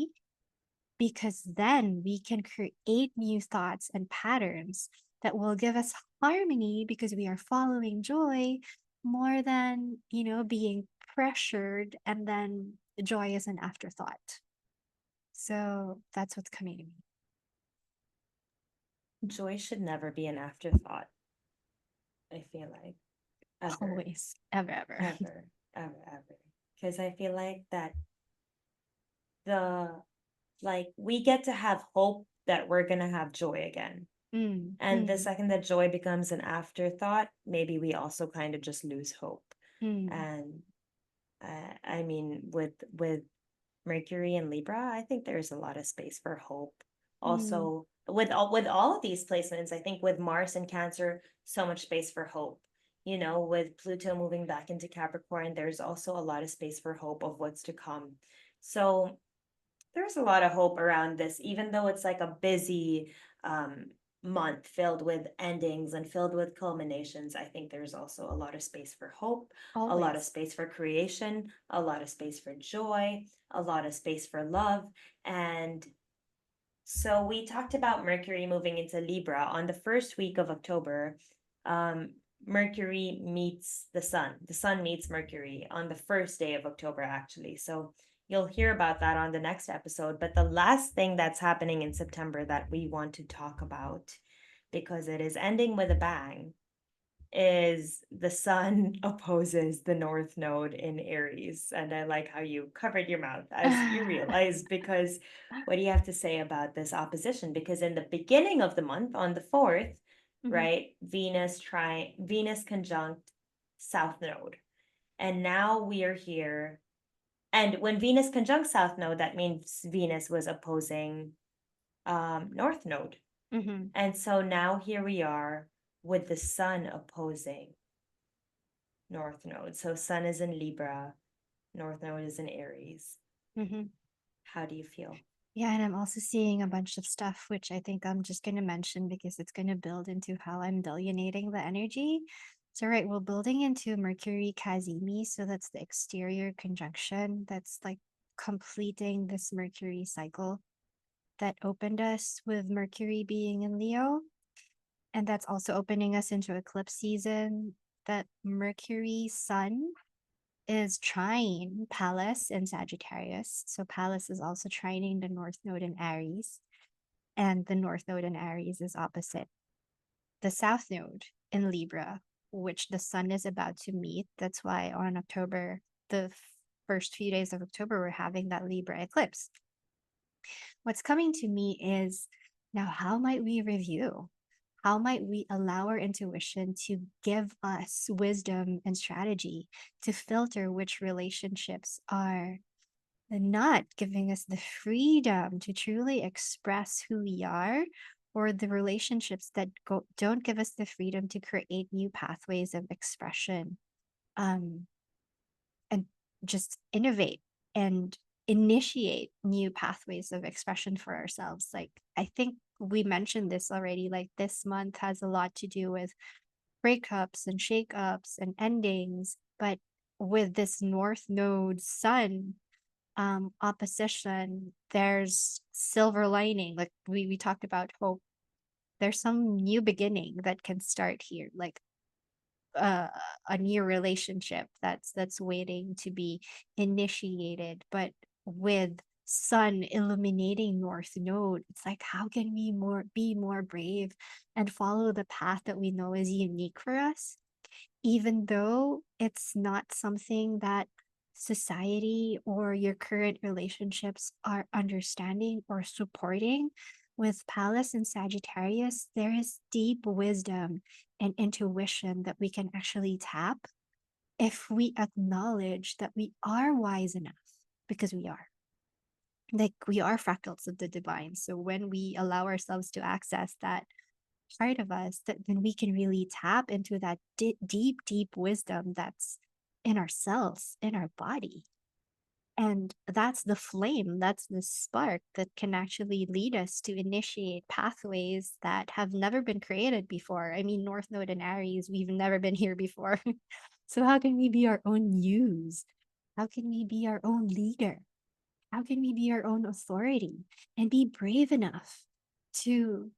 because then we can create new thoughts and patterns that will give us harmony because we are following joy more than, being pressured, and then joy is an afterthought. So that's what's coming to me. Joy should never be an afterthought, I feel like, ever, Always, ever, ever. ever, ever. Because I feel like that the like we get to have hope that we're gonna have joy again. Mm, And the mm, second that joy becomes an afterthought, maybe we also kind of just lose hope. mm, And I mean, with Mercury and Libra, I think there's a lot of space for hope. mm. Also, with all of these placements, I think with Mars and Cancer, so much space for hope. With Pluto moving back into Capricorn, there's also a lot of space for hope of what's to come. So there's a lot of hope around this, even though it's like a busy month filled with endings and filled with culminations. I think there's also a lot of space for hope, a lot of Always. space for creation, a lot of space for joy, a lot of space for love. And so we talked about Mercury moving into Libra on the first week of October. Um, Mercury meets the sun. The sun meets Mercury on the first day of October, actually. So you'll hear about that on the next episode. But the last thing that's happening in September that we want to talk about, because it is ending with a bang, is the sun opposes the north node in Aries. And I like how you covered your mouth as you realize, because what do you have to say about this opposition? Because in the beginning of the month, on the 4th, Mhm, right, Venus conjunct south node. And now we are here. And when Venus conjunct south node, that means Venus was opposing north node. mhm, And so now here we are with the sun opposing North Node. So Sun is in Libra, North Node is in Aries. mhm. How do you feel? Yeah, and I'm also seeing a bunch of stuff, which I think I'm just going to mention because it's going to build into how I'm delineating the energy. So, right, we're building into Mercury Kazimi. So, that's the exterior conjunction that's like completing this Mercury cycle that opened us with Mercury being in Leo. And that's also opening us into eclipse season. That Mercury Sun is trine Pallas in Sagittarius. So Pallas is also trining the North Node in Aries, and the North Node in Aries is opposite the South Node in Libra, which the Sun is about to meet. That's why on October, the first few days of October, we're having that Libra eclipse. What's coming to me is now, how might we review? How might we allow our intuition to give us wisdom and strategy to filter which relationships are not giving us the freedom to truly express who we are, or the relationships that don't give us the freedom to create new pathways of expression, um, and just innovate and initiate new pathways of expression for ourselves. Like, I think we mentioned this already. Like, this month has a lot to do with breakups and shakeups and endings. But with this North Node Sun opposition, there's silver lining. Like we talked about hope. There's some new beginning that can start here. Like uh, a new relationship that's waiting to be initiated. But with sun illuminating North Node, it's like, how can we be more brave and follow the path that we know is unique for us, even though it's not something that society or your current relationships are understanding or supporting. With Pallas and Sagittarius, there is deep wisdom and intuition that we can actually tap if we acknowledge that we are wise enough, because we are. Like, we are fractals of the divine. So when we allow ourselves to access that part of us, that then we can really tap into that deep wisdom that's in ourselves, in our body. And that's the flame, that's the spark that can actually lead us to initiate pathways that have never been created before. I mean, North Node and Aries, we've never been here before. So how can we be our own muse? How can we be our own leader? How can we be our own authority and be brave enough to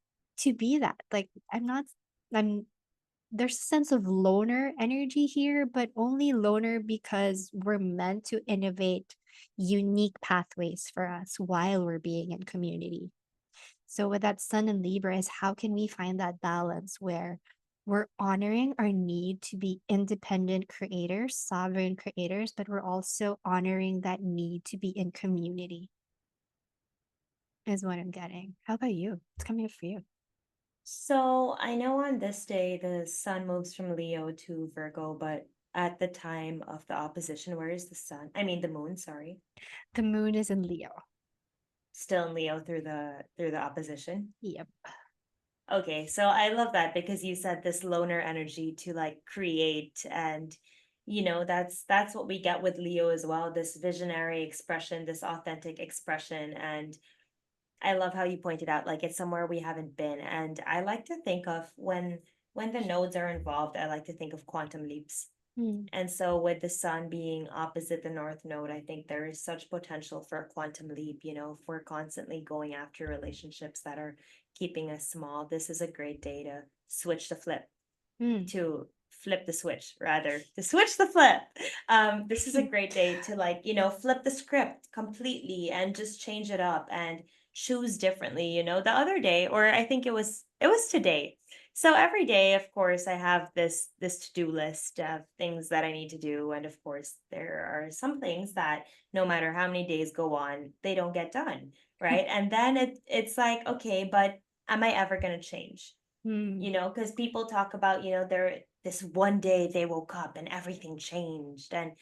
be that? Like, I'm there's a sense of loner energy here, but only loner because we're meant to innovate unique pathways for us while we're being in community. So with that sun in Libra is, how can we find that balance where we're honoring our need to be independent creators, sovereign creators, but we're also honoring that need to be in community, is what I'm getting. How about you? What's coming up for you? So I know on this day the sun moves from Leo to Virgo, but at the time of the opposition, where is the sun? I mean the moon, sorry. The moon is in Leo. Still in Leo through the opposition. Yep. Okay, so I love that because you said this loner energy to like create, and that's what we get with Leo as well, this visionary expression, this authentic expression. And I love how you pointed out like it's somewhere we haven't been. And I like to think of when the nodes are involved, I like to think of quantum leaps. Mm. And so with the sun being opposite the north node, I think there is such potential for a quantum leap, if we're constantly going after relationships that are keeping us small. This is a great day to switch the flip, Mm. to flip the switch rather, to switch the flip. This is a great day to like, flip the script completely and just change it up and choose differently. The other day, or I think it was today. So every day, of course, I have this to-do list of things that I need to do. And of course, there are some things that no matter how many days go on, they don't get done. Right. And then it's like, okay, but am I ever gonna change? Mm. Because people talk about, they're this one day they woke up and everything changed. And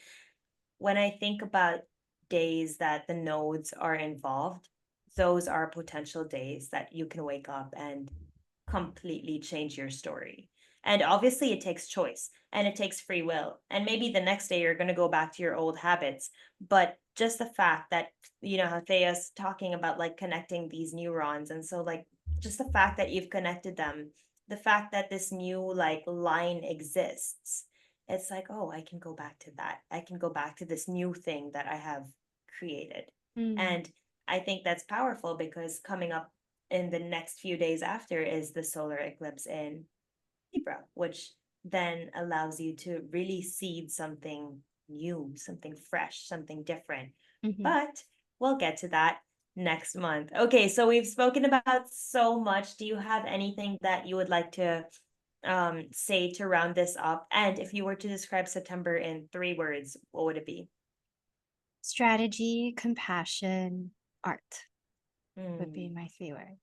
when I think about days that the nodes are involved, those are potential days that you can wake up and completely change your story. And obviously, it takes choice and it takes free will. And maybe the next day you're going to go back to your old habits. But just the fact that, how Thea's talking about like connecting these neurons. And so, like, just the fact that you've connected them, the fact that this new like line exists, it's like, oh, I can go back to that. I can go back to this new thing that I have created. Mm. And I think that's powerful because coming up in the next few days after is the solar eclipse in Libra, which then allows you to really seed something new, something fresh, something different. Mm-hmm. But we'll get to that next month. Okay, so we've spoken about so much. Do you have anything that you would like to say to round this up? And if you were to describe September in 3 words, what would it be? Strategy, compassion, art would be Hmm, my favorites.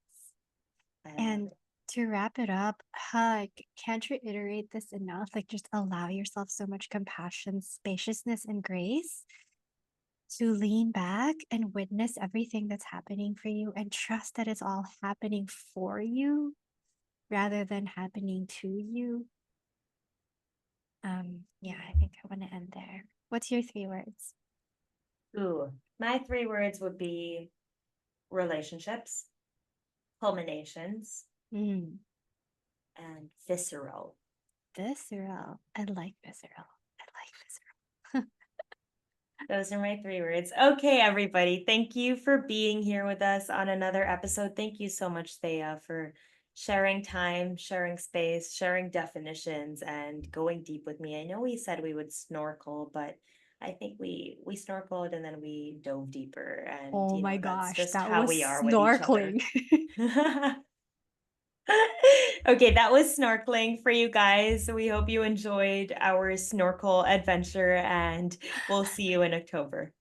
I love And it. to wrap it up, can't reiterate this enough. Like, just allow yourself so much compassion, spaciousness, and grace. to lean back and witness everything that's happening for you and trust that it's all happening for you rather than happening to you. Yeah, I think I want to end there. What's your 3 words? Ooh, my 3 words would be relationships, culminations, Mm, and visceral. visceral. I like visceral. I like visceral. Those are my 3 words. Okay, everybody. Thank you for being here with us on another episode. Thank you so much, Thea, for sharing time, sharing space, sharing definitions, and going deep with me. I know we said we would snorkel, but I think we snorkeled and then we dove deeper. And Oh you my know, that's gosh, just that how was we are with each other. snorkeling. Okay, that was snorkeling for you guys. We hope you enjoyed our snorkel adventure, and we'll see you in October.